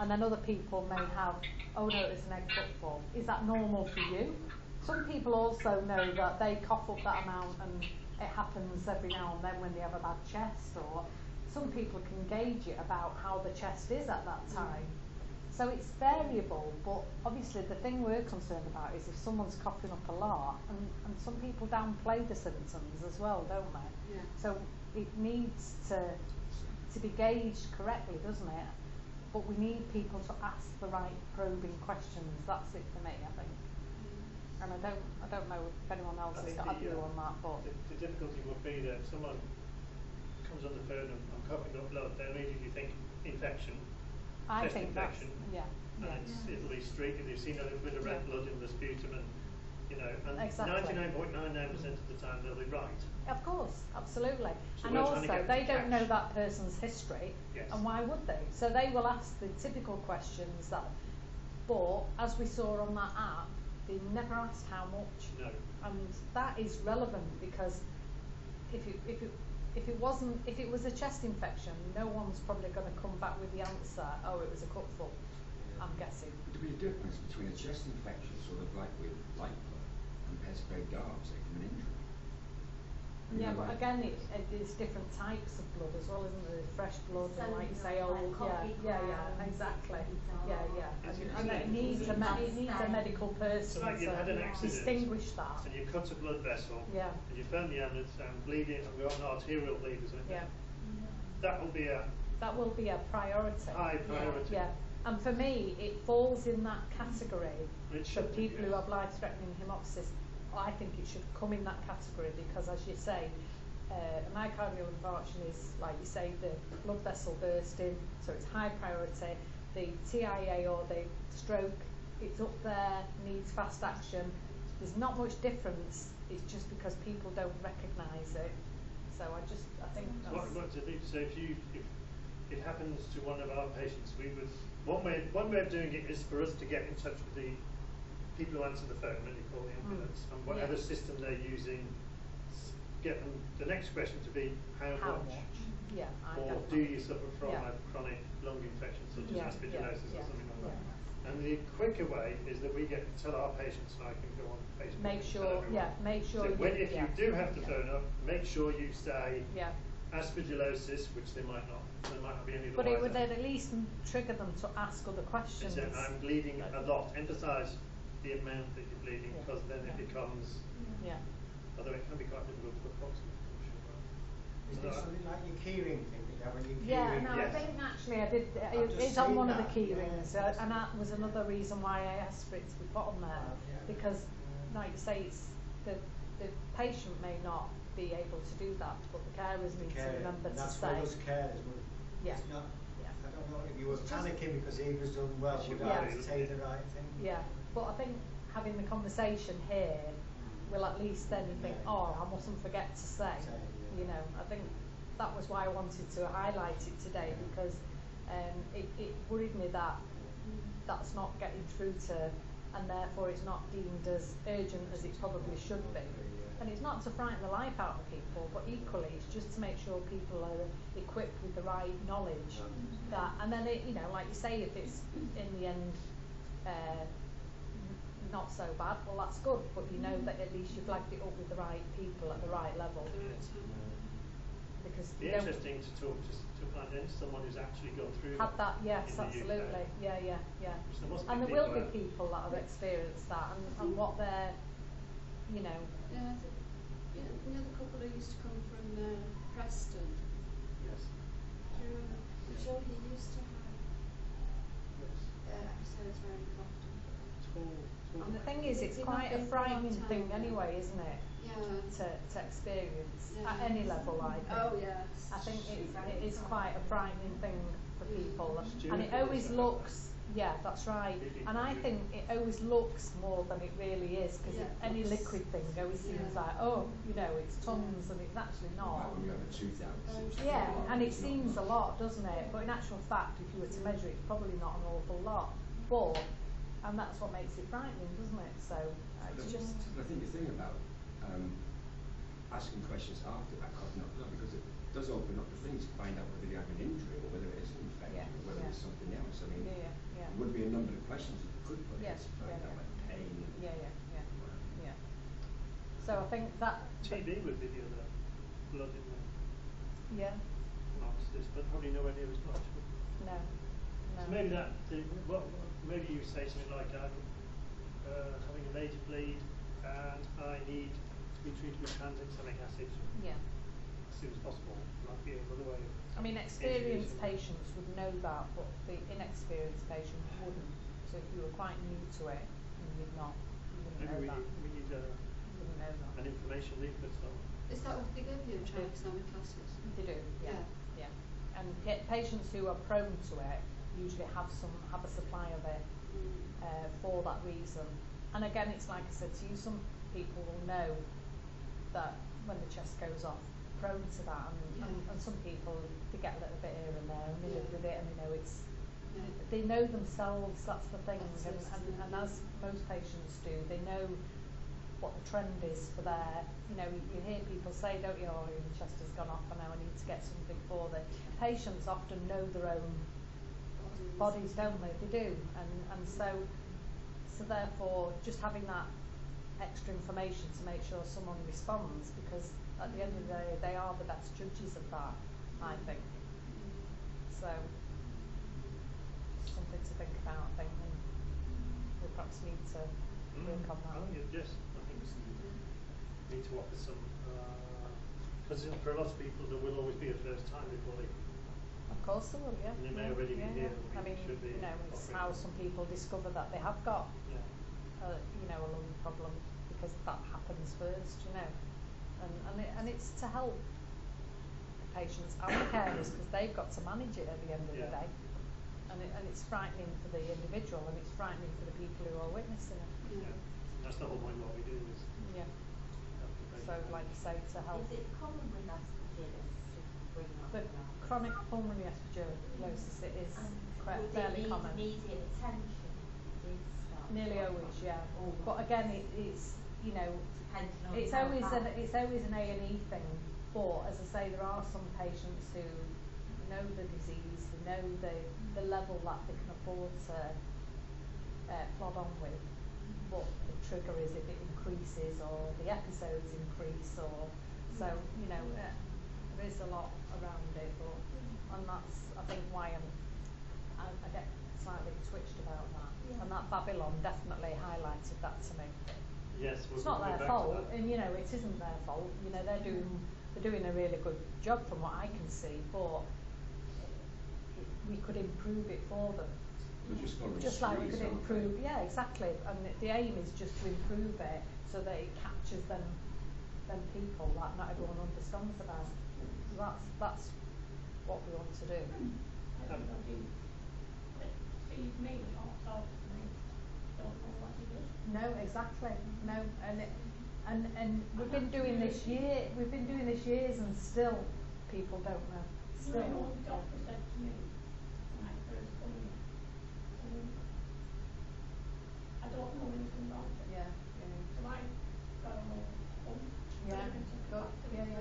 and then other people may have, oh no, it's an egg cupful. Is that normal for you? Some people also know that they cough up that amount and it happens every now and then when they have a bad chest, or some people can gauge it about how the chest is at that time. So it's variable, but obviously the thing we're concerned about is if someone's coughing up a lot, and some people downplay the symptoms as well, don't they? Yeah. So it needs to be gauged correctly, doesn't it? But we need people to ask the right probing questions. That's it for me, I think. And I don't know if anyone else has got a view on that, but the difficulty would be that if someone comes on the phone and I'm coughing up blood, they immediately think infection, I chest think infection, that's, and it'll be streaky. They've seen a little bit of red blood in the sputum, and and Exactly. 99.99% of the time they'll be right. Of course, absolutely. So And we're trying to also, get they to don't know cash. that person's history, Yes. and why would they? So they will ask the typical questions but as we saw on that app, they never asked how much. No. And that is relevant, because if it was a chest infection, no one's probably going to come back with the answer, oh, it was a cupful. I'm guessing. Would there be a difference between a chest infection, sort of like with light blood, and Aspergillosis, like from an injury? Yeah, but again, it's different types of blood as well, isn't there? Fresh blood and, like you say, old. Yeah, exactly. Yeah. And it needs a medical person like you've had an to accident distinguish that. and you cut a blood vessel, Yeah. and you found the evidence and bleeding, and we've got an arterial bleed, isn't it? Yeah. That will be a That will be a priority. high priority. Yeah. And for me, it falls in that category It for should be, people yes. who have life-threatening hemoptysis. I think it should come in that category because, as you say, myocardial infarction is, like you say, the blood vessel bursting, so it's high priority. The TIA or the stroke, it's up there, needs fast action. There's not much difference. It's just because people don't recognise it. So I think that's... What to do? So if it happens to one of our patients, we would one way of doing it is for us to get in touch with the people who answer the phone when you call the ambulance, and whatever system they're using, get them the next question to be how much? Yeah, or do you suffer from a chronic lung infection such as Aspergillosis or something like that? And the quicker way is that we get to tell our patients, and I can go on Facebook. Make and sure, tell everyone. make sure. So if you do have to phone up, make sure you say Aspergillosis, which they might not be any other. But it would then at least trigger them to ask other questions. I'm bleeding a lot. Emphasise the amount that you're bleeding, because then it becomes. Although it can be quite difficult to approximate. Is this something like your keyring thing? When you I think actually I did. It's on one of the key rings, and that was another reason why I asked for it to be put on there, because, like you say, it's the patient may not be able to do that, but the carers need to remember to say. That's for carers. It's not. I don't know if you were panicking because he was done well. Would I say the right thing? Yeah, but I think having the conversation here will at least then think, I mustn't forget to say. You know, I think that was why I wanted to highlight it today, because it worried me that that's not getting through to, and therefore it's not deemed as urgent as it probably should be. And it's not to frighten the life out of people, but equally it's just to make sure people are equipped with the right knowledge. That, and then it, like you say, if it's in the end not so bad, well that's good. But you know that at least you flagged it up with the right people at the right level. Because it'd be interesting to talk to find someone who's actually gone through that. Yes, absolutely. Yeah. And there will be people that have experienced that, and what they're, Yeah, we had a couple who used to come from Preston. Yes. Do you remember? I'm sure he used to have episodes very often. And the thing is, it's quite a frightening thing anyway, isn't it? Yeah. To experience at any level, I think. Oh yes. I think it is quite a frightening thing for people, and it always looks. Yeah, that's right. And I think it always looks more than it really is, because any liquid thing always seems like, it's tons, and it's actually not. Yeah, and it seems a lot, doesn't it? But in actual fact, if you were to measure it, it's probably not an awful lot. But, and that's what makes it frightening, doesn't it? So it's just. I think the thing about asking questions after that, because it does open up the things to find out whether you have an injury or whether it is an infection or whether it's something else. I mean, there would be a number of questions you could put in to find out, like pain. Yeah. So I think that TB would be the other blood in the this, but probably nowhere near as much. No. So maybe maybe you say something like, I'm having a major bleed and I need to be treated with tranexamic acid as soon as possible. Might be another way of. I mean, experienced patients would know that, but the inexperienced patient wouldn't. So if you were quite new to it, you wouldn't know that. We need an information leaflet. Is that what they give you in tranexamic acid? They do, yeah. And patients who are prone to it usually have a supply of it for that reason. And again, it's like I said to you, some people will know that when the chest goes off, prone to that, and some people, they get a little bit here and there, and they live with it, and they know they know themselves, that's the thing, and as most patients do, they know what the trend is for their, you hear people say, don't you, your chest has gone off and now I need to get something for them. Patients often know their own bodies, don't they? They do, and so therefore, just having that extra information to make sure someone responds, because at the end of the day, they are the best judges of that, I think. So, something to think about, I think, and we perhaps need to work on that. I think we need to offer some, because for a lot of people there will always be a first time before they. Of course there will, yeah. And they may already be here. I mean, you know, it's how some people discover that they have got, you know, a lung problem, because that happens first, you know, and it's to help the patients and the carers, because they've got to manage it at the end of the day, and it's frightening for the individual, and it's frightening for the people who are witnessing it. Yeah, that's the whole point of what we do is. Yeah. So, like you say, to help. Is it common with Aspergillosis to bring up? The chronic pulmonary aspergillosis, it is fairly common. Immediate attention. Nearly always, yeah. But again, it's, you know, it's always an A&E thing. But as I say, there are some patients who know the disease, they know the level that they can afford to plod on with. What the trigger is, if it increases or the episodes increase, or so, you know, there is a lot around it, and that's, I think, why I get slightly twitched about that. And that Babylon definitely highlighted that to me. Yes, it's not their fault, and you know, it isn't their fault. You know, they're doing a really good job from what I can see, but we could improve it for them. Just like we could improve, yeah, exactly. And the aim is just to improve it so that it captures them people that not everyone understands about. So that's what we want to do. No, exactly. No, and we've been doing this years, and still people don't know. Still. The doctor said to me when I first come in, I don't know anything about it. Yeah. So I got a little home. Yeah. Good. Yeah. I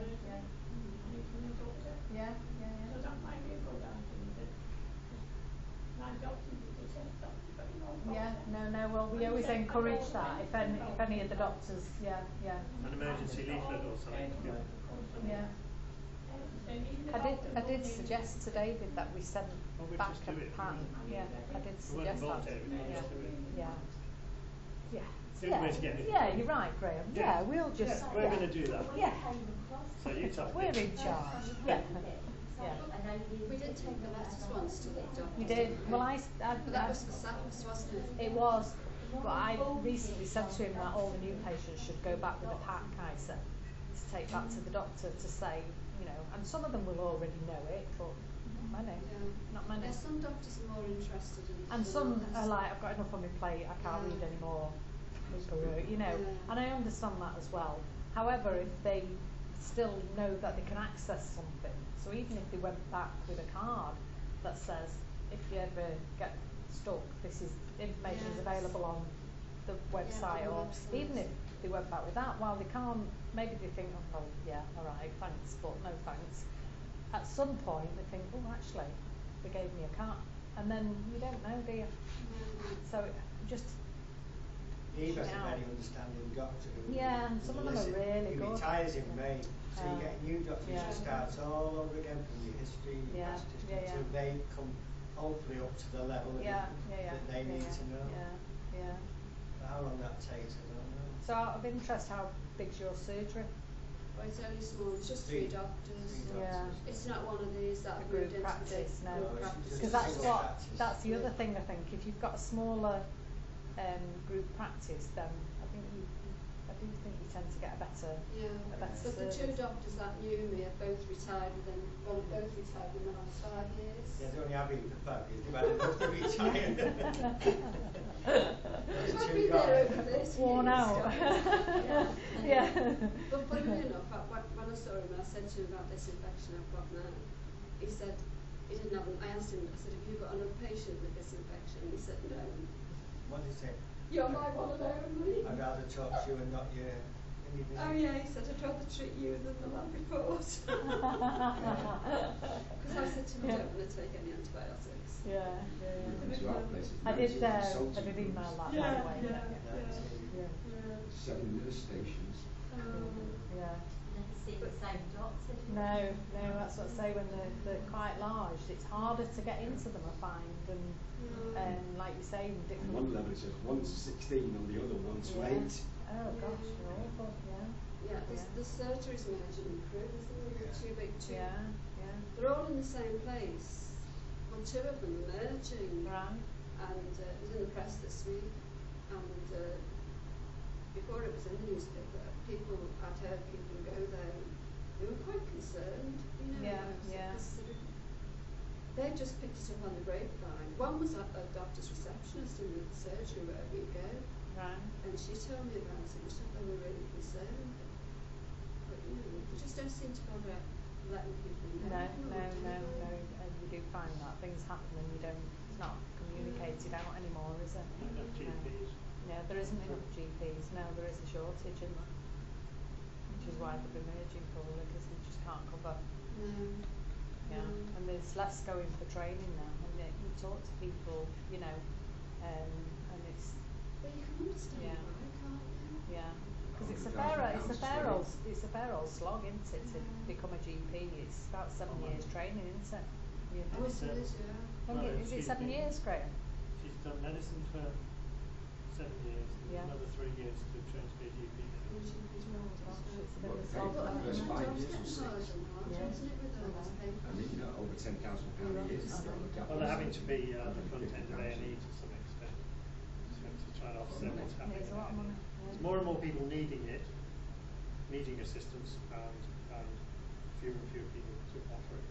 need to know doctor. Yeah. So that might be a good idea. My doctor did say something. Yeah, no. Well, we always encourage that. If any of the doctors, yeah. An emergency leaflet or something. Yeah. I did suggest to David that we send back a pattern. Yeah, I did suggest that. Yeah, you're right, Graham. Yeah, we'll just. We're going to do that. Yeah. So you talk. We're in charge. Yeah. We did take the letters once to the doctor. We did. Well, but that was for SAPS, wasn't it? It was. But I recently said to him that all the new patients should go back with a pack, I said, to take back to the doctor to say, you know, and some of them will already know it, but not many. Not many. Yeah, some doctors are more interested in it. And some are like, I've got enough on my plate, I can't read anymore. You know, and I understand that as well. However, if they still know that they can access something, so even if they went back with a card that says, if you ever get stuck, this is information is available on the website, or even if they went back with that, while they can't, maybe they think, oh yeah, alright, thanks, but no thanks. At some point they think, oh actually, they gave me a card, and then you don't know, do you? So just Eve has a very understanding doctor who and some of them are really who good. retires in May, so you get a new doctor who starts all over again from your history, your past history, until they come hopefully up to the level that they need to know. How long that takes, I don't know. So out of interest, how big's your surgery? Well, it's only small, it's just three doctors. It's not one of these that a group practice, no. Because that's the other thing, I think. If you've got a smaller group practice, then I do think you tend to get a better But the two doctors that knew me are both retired within the last 5 years. Yeah, they only have been for 5 years. They've had enough to retire. I've been there over 30 worn years. out. But funny enough, when I saw him, I said to him about this infection I've got now. He said he didn't have. I asked him. I said, "Have you got another patient with this infection?" He said, "No." What did he say? You're my one and only. I'd rather talk to you and not your Oh yeah, he said, I'd rather treat you than the lab report. Because I said to him, I don't want to take any antibiotics. I did email that, by the way. 7 nurse stations. Yeah. Never seen the same doctor. No, that's what I say, when they're quite large, it's harder to get into them, I find, and like you say, in different... On one level it says one's 16, on the other one's 8. Oh gosh, you're awful, Yeah, the surgery's merging in Crewe, isn't it? The two big two. Yeah. They're all in the same place. Well, 2 of them are merging. Right. And it was in the press this week. And before it was in the newspaper, I'd heard people go there. They were quite concerned, you know. They just picked it up on the grapevine. One was a doctor's receptionist in the surgery where we go. Right. And she told me about it, and she said they were really concerned. But you know, they just don't seem to bother letting people know. No. And you do find that things happen and it's not communicated out anymore, is it? Not enough GPs. Yeah, there isn't enough GPs. No, there is a shortage, isn't there? Which is why they're emerging probably, because they just can't cover. No. Yeah, and there's less going for training now, and you talk to people, you know, and it's... But you can understand why, can't you? Yeah, because it's a fair old slog, isn't it, to become a GP? It's about 7 years training, isn't it? Oh, it is, yeah. Is it 7 years, Graham? She's done medicine for 7 years, and another 3 years to train to be a GP. First 5 years or 6. I mean, over £10,000 a year. Well, they're having to be the front end of A&E to some extent, to try and offset what's happening. There's more and more people needing assistance, and fewer and fewer people to offer it.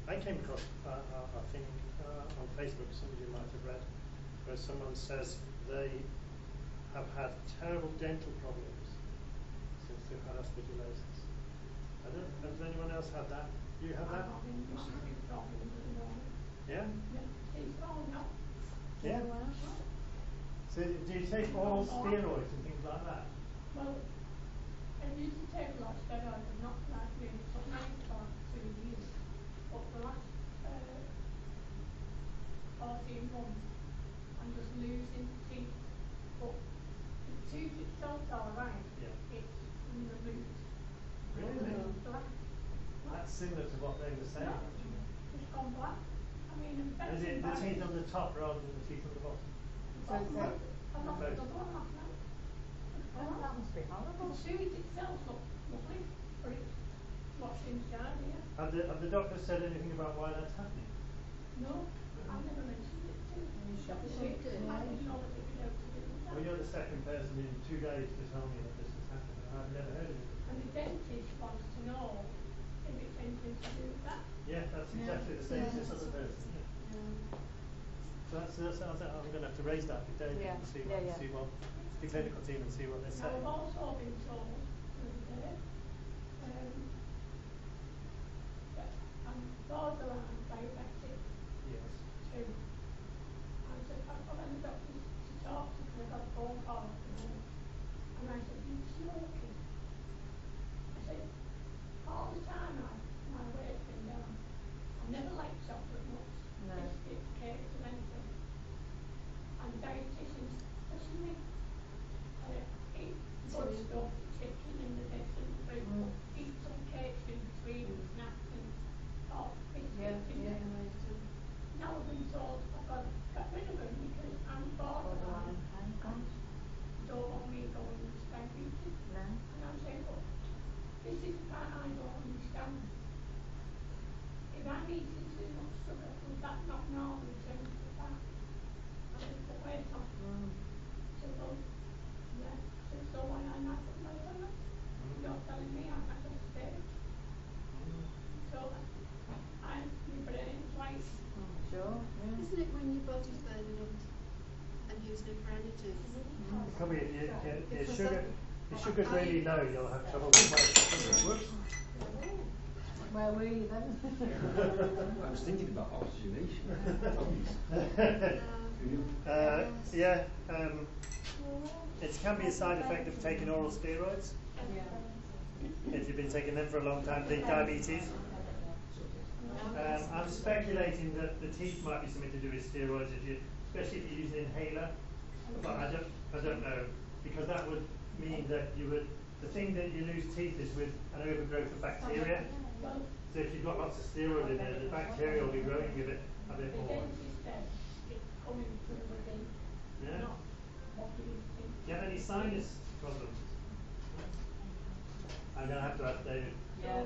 I came across a thing on Facebook, some of you might have read, where someone says they have had terrible dental problems since they've had aspergillosis. Has anyone else had that? Do you have that? Yeah? Yeah? So do you take oral steroids and things like that? Well, I used to take a lot of steroids, but not like really for 2 years. But the last 14 months, I'm just losing teeth. But the tooth itself all right. It's in the root. Really? That's similar to what they were saying. It's gone black. I mean, is it the teeth on the top rather than the teeth on the bottom? I'm not the one last night. That must be horrible. The tooth itself looks lovely, but it's what's inside here. Have the doctors said anything about why that's happening? No, I've never mentioned it to you. I didn't know that it could do that. Well, you're the second person in 2 days to tell me that this has happened, and I've never heard of it. And the dentist wants to know if it's anything to do with that. Yeah, that's exactly the same as this other person. So I'm going to have to raise that with David and see what the clinical team and see what they say. I've also been told the other day that I'm borderline diabetic. Yes. Too. I said, I've got any doctors to talk to because I got a phone call today. And I said, you smoking? I said, all the time my weight's been down. I never liked chocolate much. No. Biscuits, cakes and anything. And dietitians pushing me. Eat good stuff, chicken and the this and the fruit. Eat some cakes in between and snacks and biscuits and this. Now I've been told I've got to get rid of them because I'm borderline. Don't want me going into diabetes. No. And I'm saying, well, this is the part I don't understand. If I'm eating too much sugar, would that not normally turn to the fat? I just put weight on. So, well, yeah. So when I'm not putting weight on it, you're telling me I'm at a stage. So, my brain's like... Sure, yeah. Isn't it when your body's burning up and using it for energy? It could be if your sugar's really low, you'll have trouble with weight. Whoops. Where were you then? I was thinking about oxygenation. Yeah, it can be a side effect of taking oral steroids. If you've been taking them for a long time, the diabetes. I'm speculating that the teeth might be something to do with steroids, especially if you use an inhaler. But I don't know, because that would mean that the thing that you lose teeth is with an overgrowth of bacteria. So if you've got lots of steroid in there, the bacteria will be growing a bit more. Yeah. Do you have any sinus problems? I'm going to have to ask David. Yeah.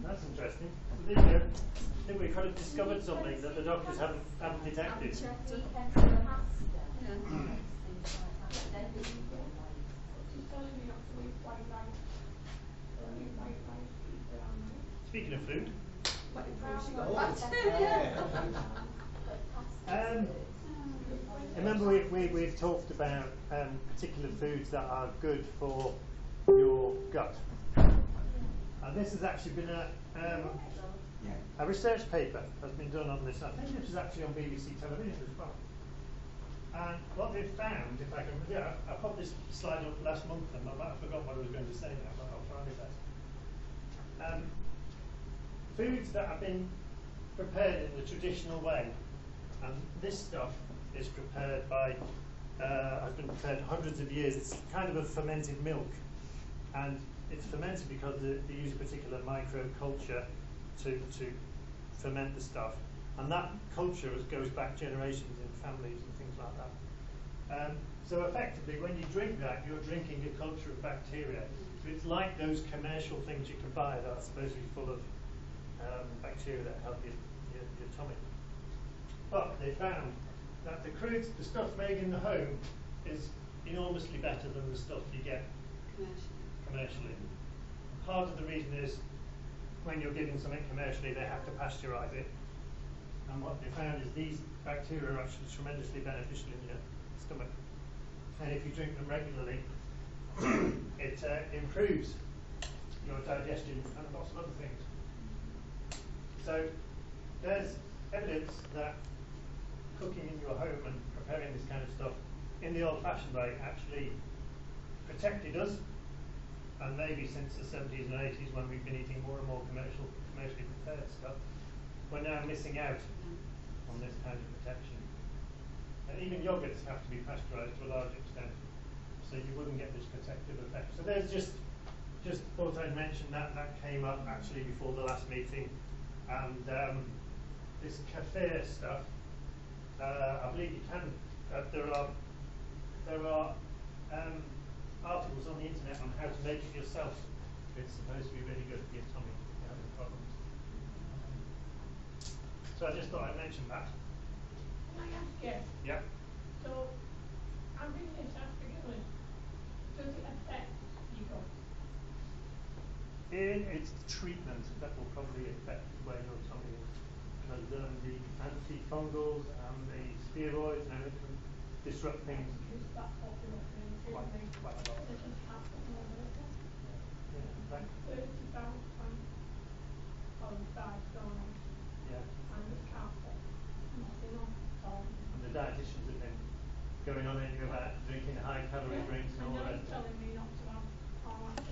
That's interesting. So there you go. I think we could have discovered something that the doctors haven't detected. Speaking of food. Remember we've talked about particular foods that are good for your gut. And this has actually been a research paper has been done on this. I think this is actually on BBC television as well. And what they've found, if I can, I put this slide up last month and I forgot what I was going to say now, but I'll try my best. Foods that have been prepared in the traditional way, and this stuff is prepared by, has been prepared hundreds of years. It's kind of a fermented milk, and it's fermented because they use a particular microculture to ferment the stuff, and that culture goes back generations in families and things like that. So effectively, when you drink that, you're drinking a culture of bacteria. So it's like those commercial things you can buy that are supposed to be full of bacteria that help your tummy. But they found that the stuff made in the home is enormously better than the stuff you get commercially. Part of the reason is when you're giving something commercially, they have to pasteurize it. And what they found is these bacteria are actually tremendously beneficial in your stomach. And if you drink them regularly, it improves your digestion and lots of other things. So there's evidence that cooking in your home and preparing this kind of stuff in the old-fashioned way actually protected us, and maybe since the 70s and 80s when we've been eating more and more commercially prepared stuff, we're now missing out on this kind of protection. And even yogurts have to be pasteurized to a large extent, so you wouldn't get this protective effect. So there's just thought I'd mention that came up actually before the last meeting. And this kefir stuff, I believe you can. There are articles on the internet on how to make it yourself. It's supposed to be really good for your tummy if you're having problems. So I just thought I'd mention that. Can I ask you? Yeah. So, having this Aspergillosis, does it affect your gut? It's treatment that will probably affect where your tummy is. Because the antifungals and the steroids and everything disrupt things That's popular quite a lot. This is happening over there. Yeah, right. 30,000 on 5 stone. Yeah. And the carpet. Nothing on top. And the dietitians have been going on in about drinking high calorie drinks and all the rest of it. Telling me not to have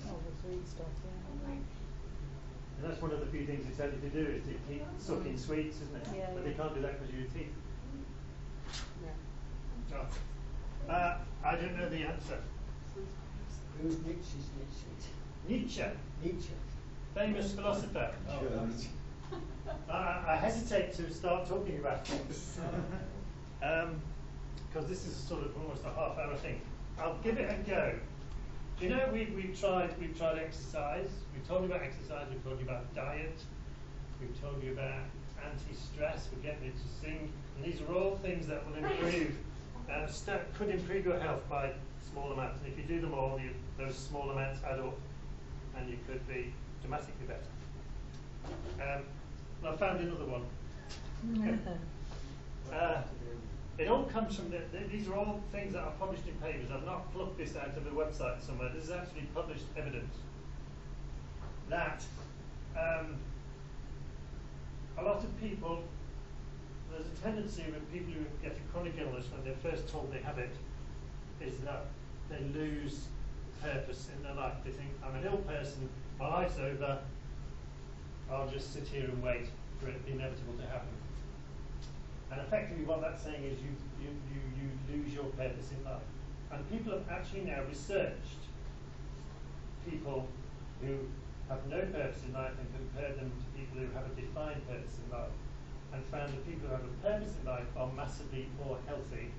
all the sweet stuff, And that's one of the few things they tell you to do is to keep sucking sweets, isn't it? Yeah, but they can't do that because of your teeth. Yeah. Oh. I don't know the answer. Who's Nietzsche? Nietzsche. Famous philosopher. Sure. I hesitate to start talking about things because this is sort of almost a half-hour thing. I'll give it a go. You know, we've tried exercise. We've told you about exercise. We've told you about diet. We've told you about anti-stress. We're getting you to sing. And these are all things that will improve, could improve your health by small amounts. And if you do them all, those small amounts add up, and you could be dramatically better. I found another one. It all comes from these are all things that are published in papers. I've not plucked this out of a website somewhere. This is actually published evidence. that a lot of people, there's a tendency with people who get a chronic illness when they're first told they have it, is that they lose purpose in their life. They think, I'm an ill person, my life's over, I'll just sit here and wait for it, the inevitable to happen. And effectively what that's saying is you lose your purpose in life. And people have actually now researched people who have no purpose in life and compared them to people who have a defined purpose in life, and found that people who have a purpose in life are massively more healthy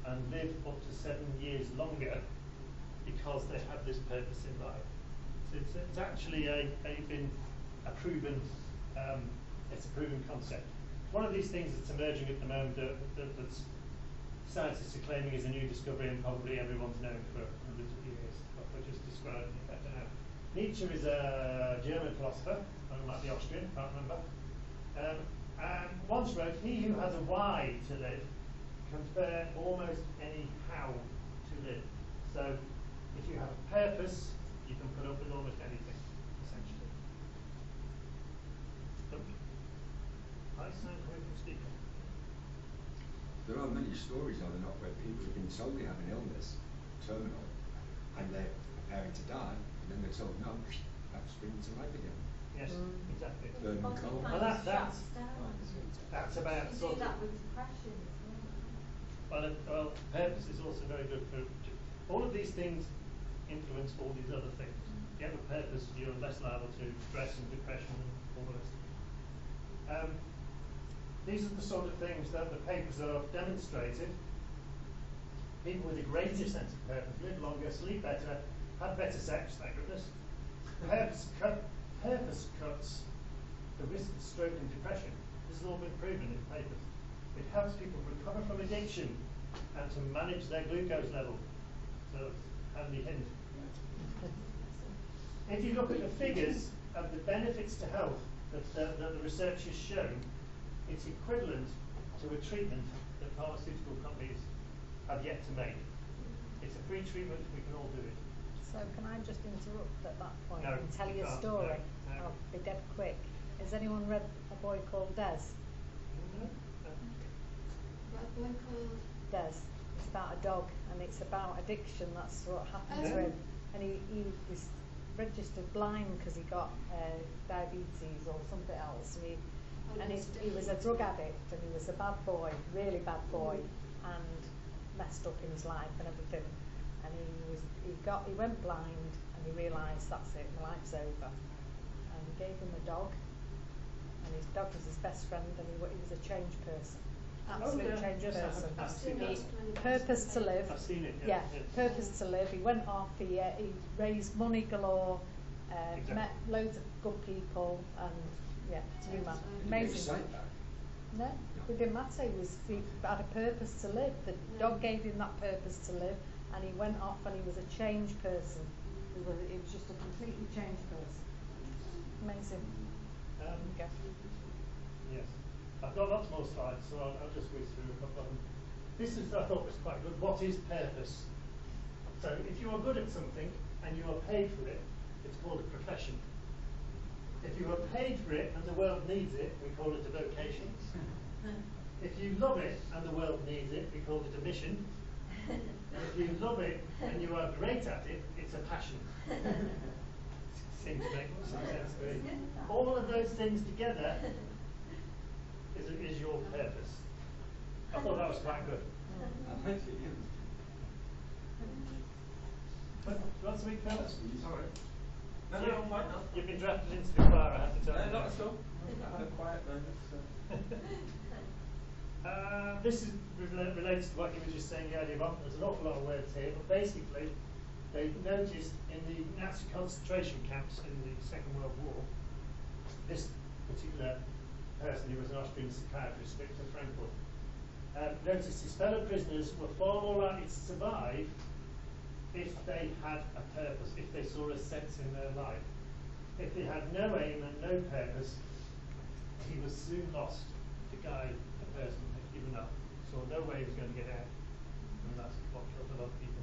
and live up to 7 years longer because they have this purpose in life. So it's actually been a proven it's a proven concept. One of these things that's emerging at the moment that scientists are claiming is a new discovery and probably everyone's known for hundreds of years, but we're just describing it better now. Nietzsche is a German philosopher, or it might be Austrian, can't remember. And once wrote, he who has a why to live can fare almost any how to live. So if you have a purpose, you can put up with almost anything, essentially. There are many stories, are there not, where people have been told they have an illness, terminal, and they're preparing to die, and then they're told, no, that's springing to life again. Yes, exactly. Burning coal. Well, that's about do that with depression. Well, purpose is also very good for all of these things influence all these other things. If you have a purpose, you're less liable to stress and depression and all the rest of it. These are the sort of things that the papers have demonstrated. People with a greater sense of purpose live longer, sleep better, have better sex, thank goodness. Purpose cuts the risk of stroke and depression. This has all been proven in papers. It helps people recover from addiction and to manage their glucose level. So it's handy hint. If you look at the figures of the benefits to health that the research has shown, it's equivalent to a treatment that pharmaceutical companies have yet to make. It's a free treatment, we can all do it. So can I just interrupt at that point No, and tell you a can't, story? no. I'll be dead quick. Has anyone read A Boy Called Des? What boy called? Des. It's about a dog and it's about addiction. That's what happened to him. And he was registered blind because he got diabetes or something else. And he was a drug addict and he was a bad boy, really bad boy, and messed up in his life and everything. And he went blind and he realised that's it, my life's over. And he gave him a dog, and his dog was his best friend, and he was a changed person. Absolute changed person. I've seen that. Purpose to live. I've seen it. Yeah, purpose to live. He went off. He raised money galore. Exactly. Met loads of good people, and yeah, new man. Amazing. No, it didn't matter. He had a purpose to live. The dog gave him that purpose to live, and he went off, and he was a changed person. He was just a completely changed person. Amazing. Okay. Yes. I've got lots more slides, so I'll just whiz through a couple of them. This I thought was quite good. What is purpose? So if you are good at something and you are paid for it, it's called a profession. If you are paid for it and the world needs it, we call it a vocation. If you love it and the world needs it, we call it a mission. And if you love it and you are great at it, it's a passion. Seems to make some sense to me. All of those things together is your purpose. I thought that was quite good. But do you want to speak first? Sorry. No, quite not. You've been drafted into the choir, I have to tell you. No, not at all. I'm quiet moments. This is related to what you were just saying earlier on. There's an awful lot of words here, but basically they noticed in the Nazi concentration camps in the Second World War, this particular person who was an Austrian psychiatrist, Viktor Frankl, noticed his fellow prisoners were far more likely to survive if they had a purpose, if they saw a sense in their life. If they had no aim and no purpose, he was soon lost. The guy, the person, had given up, saw no way he was going to get out, and that's what killed a lot of people.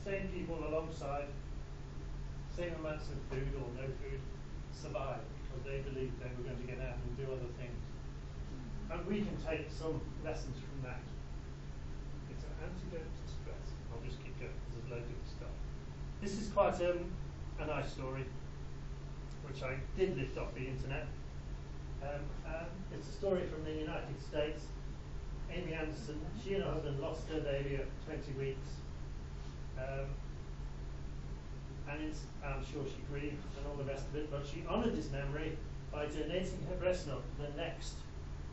Same people alongside, same amounts of food or no food, survive because they believed they were going to get out and do other things. And we can take some lessons from that. It's an antidote to stress. I'll just keep going because there's loads of stuff. This is quite a nice story, which I did lift off the internet. It's a story from the United States. Amy Anderson, she and her husband lost her baby at 20 weeks. And I'm sure she grieved and all the rest of it, but she honoured his memory by donating her breast milk for the next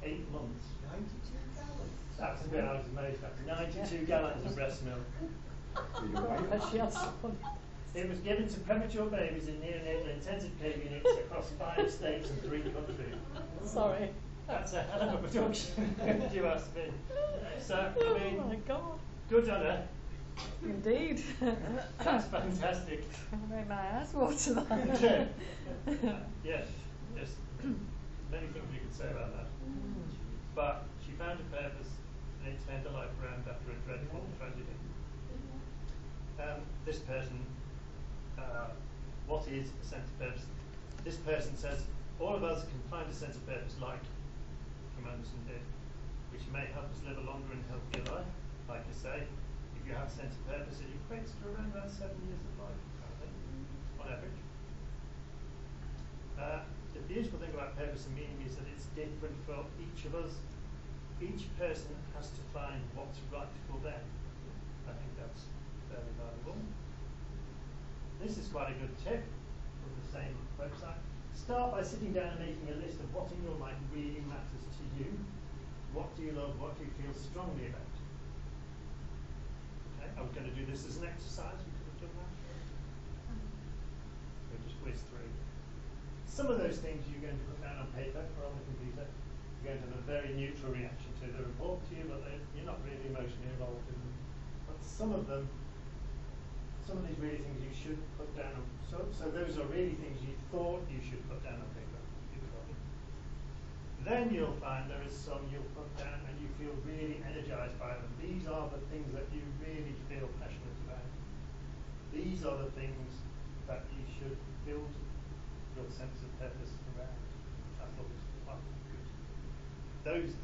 8 months. 92 gallons? That's a bit I was amazed at. 92 gallons of breast milk. It was given to premature babies in neonatal intensive care units across 5 states and 3 countries. Sorry. That's a hell of a production, if you ask me. So, I mean, oh my God. Good on her. Indeed. That's fantastic. Made my eyes water that. Yes, many things you could say about that. But she found a purpose and it turned her life around after a dreadful tragedy. This person, what is a sense of purpose? This person says, all of us can find a sense of purpose like Anderson did, which may help us live a longer and healthier life. Like I say, if you have a sense of purpose, it equates to around about 7 years of life, on average. The beautiful thing about purpose and meaning is that it's different for each of us. Each person has to find what's right for them. I think that's fairly valuable. This is quite a good tip from the same website. Start by sitting down and making a list of what in your life really matters to you. What do you love? What do you feel strongly about? Okay, I was going to do this as an exercise. We could have done that. We'll just whiz through. Some of those things you're going to put down on paper or on the computer. You're going to have a very neutral reaction to. They're important to you, but you're not really emotionally involved in them. But some of these really things you should put down on. So those are really things you thought you should put down on paper. Then you'll find there is some you'll put down and you feel really energized by them. These are the things that you really feel passionate about. These are the things that you should build your sense of purpose around. I thought was quite good.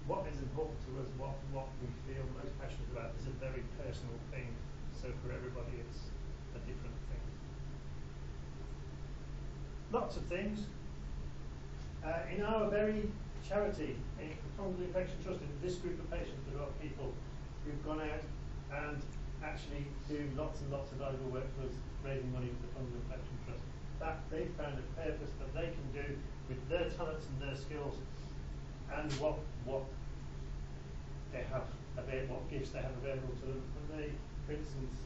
What is important to us, what we feel most passionate about is a very personal thing. So for everybody it's a different thing. Lots of things. In our very charity, in Fungal Infection Trust, in this group of patients, there are people who've gone out and actually do lots and lots of valuable work for us, raising money for the Fungal Infection Trust. That they've found a purpose that they can do with their talents and their skills, and what they have available, what gifts they have available to them. And they, for instance,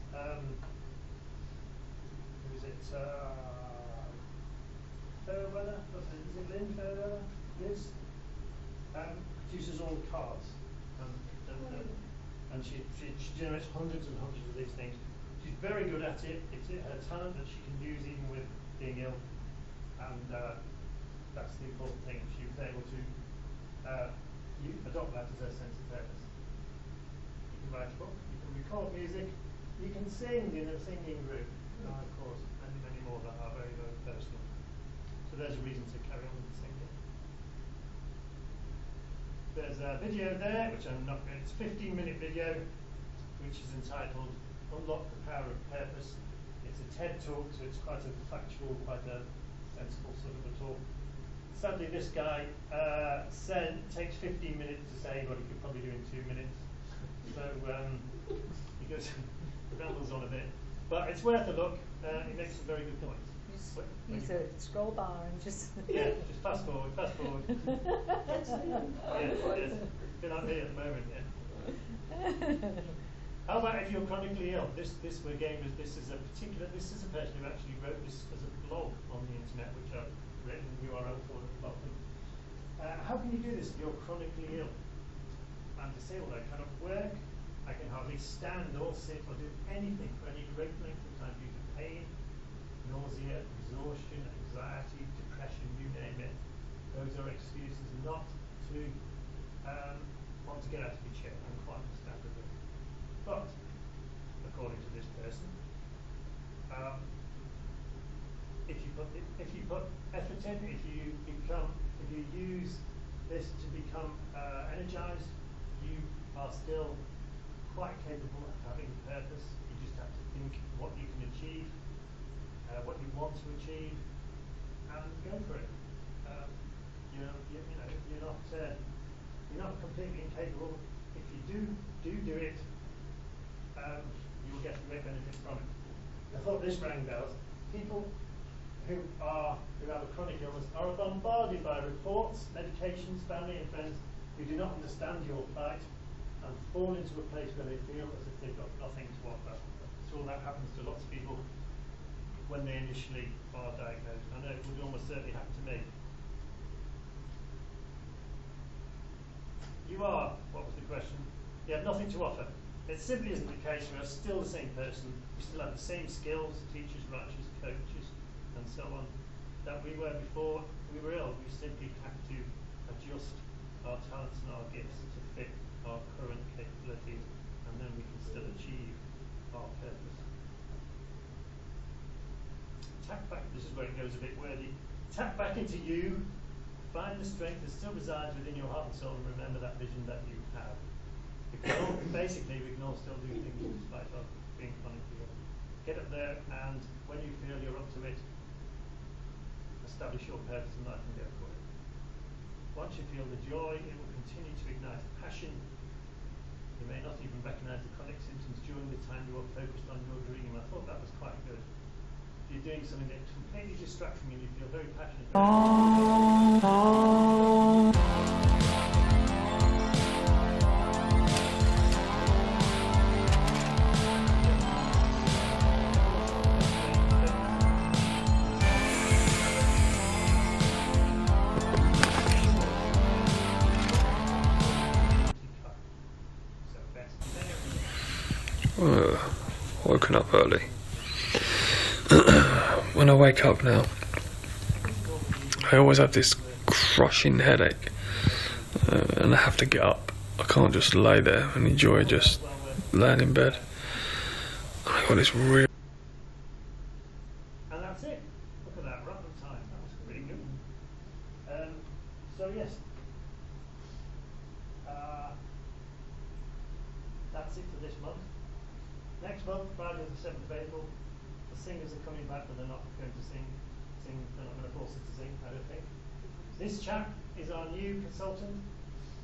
who is it? Fairweather, is it Lynn Fairweather? Liz? Produces all the cards. And she generates hundreds and hundreds of these things. She's very good at it. It's her talent that she can use even with being ill. And that's the important thing. She was able to adopt that as her sense of purpose. You can write a book, you can record music, you can sing in a singing group. Of course, and many more that are very, very personal. So there's a reason to carry on with the singing. There's a video there, which I'm not going to, it's a 15-minute video, which is entitled Unlock the Power of Purpose. It's a TED talk, so it's quite a factual, quite a sensible sort of a talk. Sadly, this guy said it takes 15 minutes to say what he could probably do in 2 minutes. So he goes, rambles on a bit. But it's worth a look. He makes some very good points. Use a scroll bar and just... Yeah, just fast forward. Yes. Been out here at the moment, yeah. How about if you're chronically ill? This is a person who actually wrote this as a blog on the internet, which I've written the URL for at the bottom. How can you do this if you're chronically ill? I'm disabled, I cannot work, I can hardly stand or sit or do anything for any great length of time due to pain, nausea, exhaustion, anxiety, depression, you name it. Those are excuses not to want to get out of your chair, and quite understandably. But, according to this person, if you put Atherton, if you use this to become energized, you are still quite capable of having a purpose. You just have to think what you can achieve, what you want to achieve, and go for it. You're not completely incapable. If you do it, you'll get great benefits from it. I thought this rang bells. People who have a chronic illness are bombarded by reports, medications, family and friends who do not understand your plight and fall into a place where they feel as if they've got nothing to offer. So that happens to lots of people when they initially are diagnosed. I know it would almost certainly happen to me. What was the question? You have nothing to offer. It simply isn't the case. We are still the same person. We still have the same skills, teachers, writers, coaches, and so on, that we were before we were ill. We simply have to adjust our talents and our gifts to fit our current capabilities, and then we can still achieve our purpose. Tap back, this is where it goes a bit wordy. Tap back into you. Find the strength that still resides within your heart and soul, and remember that vision that you have. Basically, we can all still do things in spite of being chronically ill. Get up there, and when you feel you're up to it, establish your purpose in life and go for it. Once you feel the joy, it will continue to ignite a passion. You may not even recognize the chronic symptoms during the time you are focused on your dream. I thought that was quite good. If you're doing something that's completely distracting and you feel very passionate woken up early. When I wake up now, I always have this crushing headache, and I have to get up. I can't just lay there and enjoy just laying in bed. I got this real. And that's it. Look at that, right on time. That was pretty good. So yes, that's it for this month. Next month, Friday the 7th of April, the singers are coming back, but they're not going to sing. They're not going to force us to sing, I don't think. This chap is our new consultant,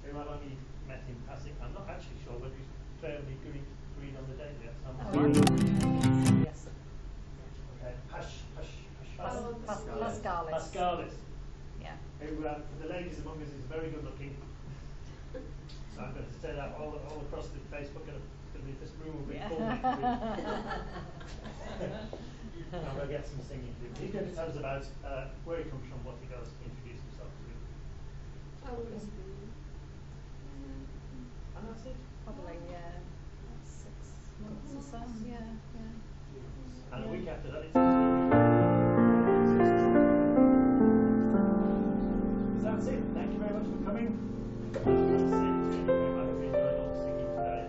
who I've only met in passing. I'm not actually sure whether he's fairly agreed on the date yet. Yes. Okay. Pascalis. Pascalis. Yeah. Who, for the ladies among us, is very good looking. So I'm going to say that all across the Facebook, and this room will be full next week. And we'll get some singing too. He's going to tell us about where he comes from, what he does, introduce himself to. And that's it. Probably, yeah. 6 months or so. Yeah. And a week after that, it's so that's it. Thank you very much for coming. I hope you enjoyed all the singing today.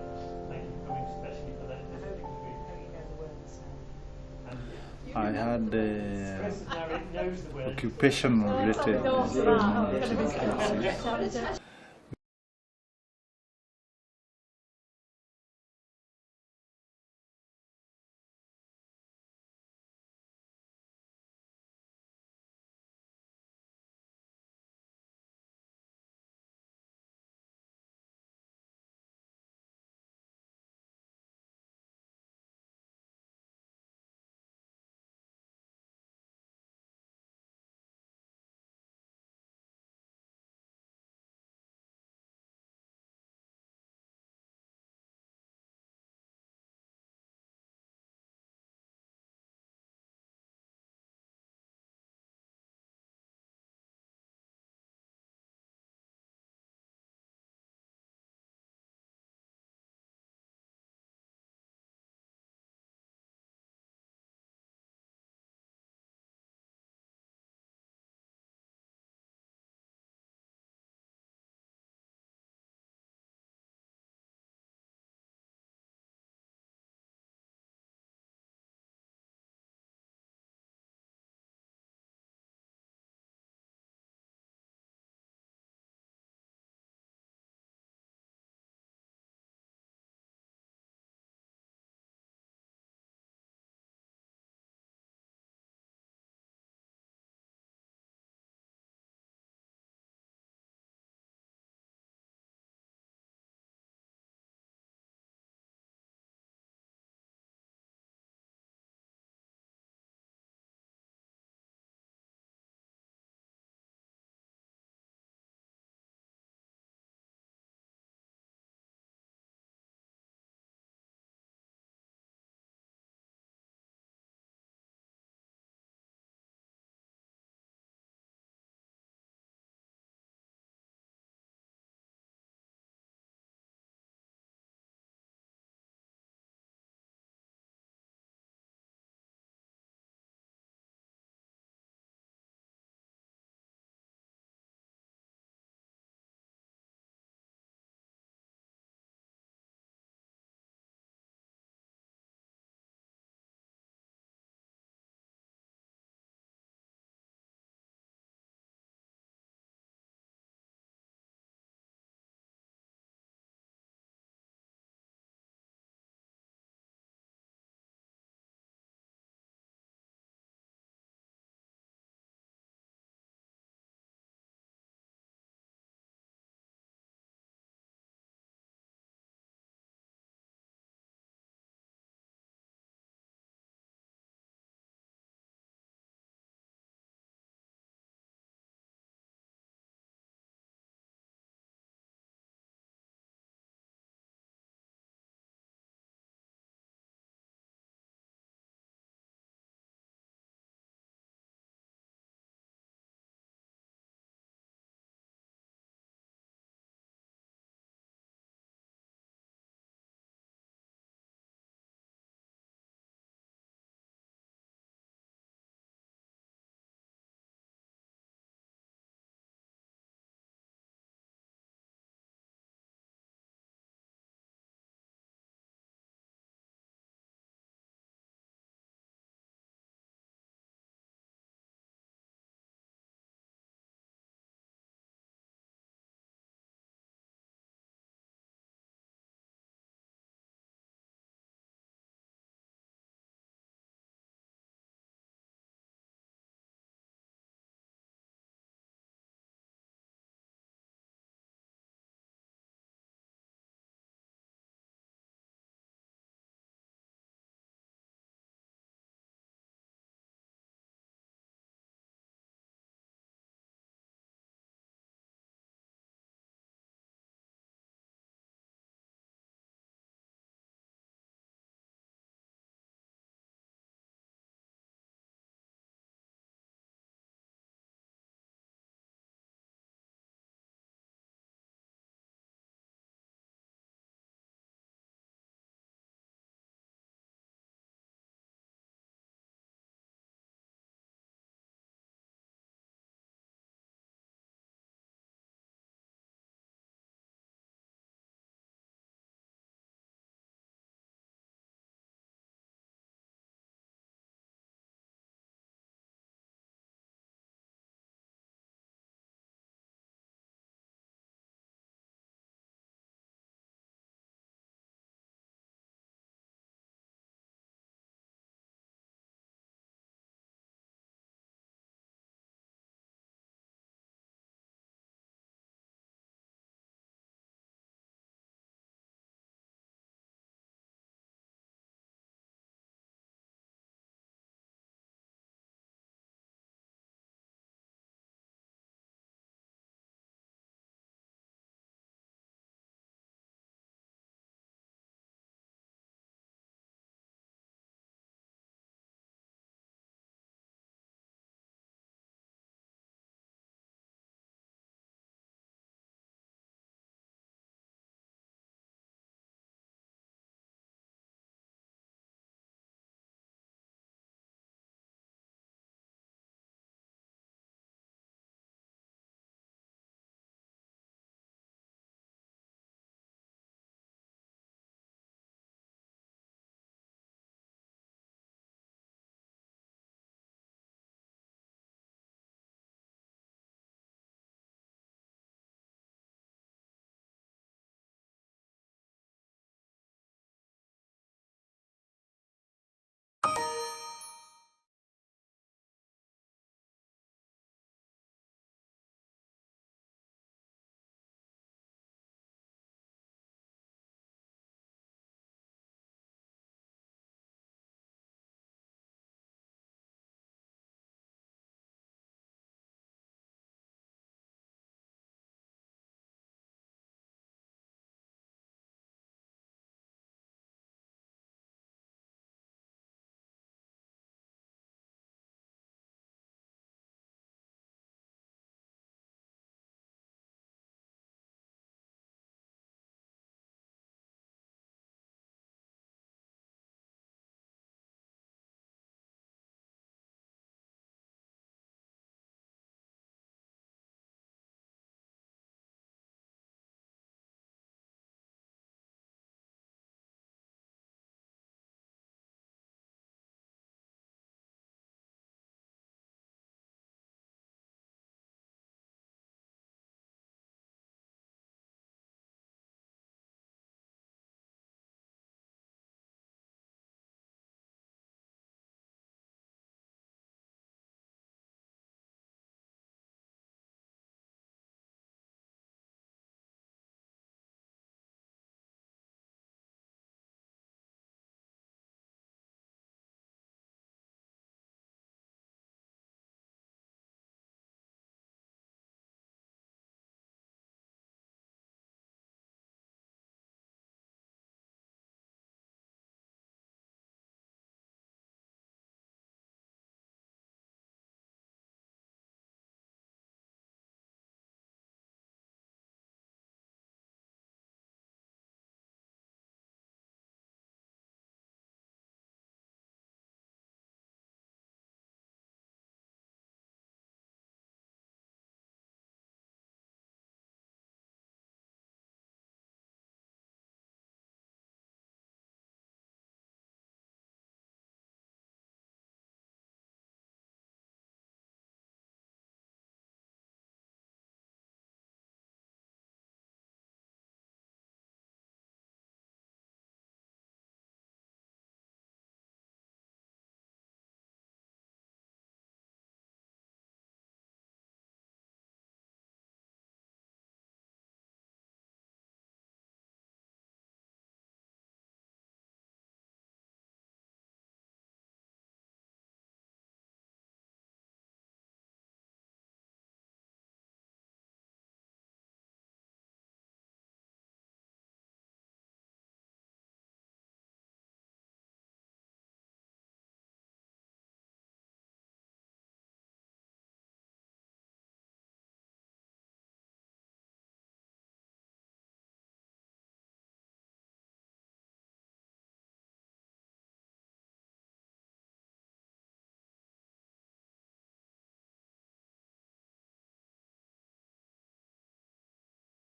Thank you for coming, especially for that. I had Chris knows the words. occupation related.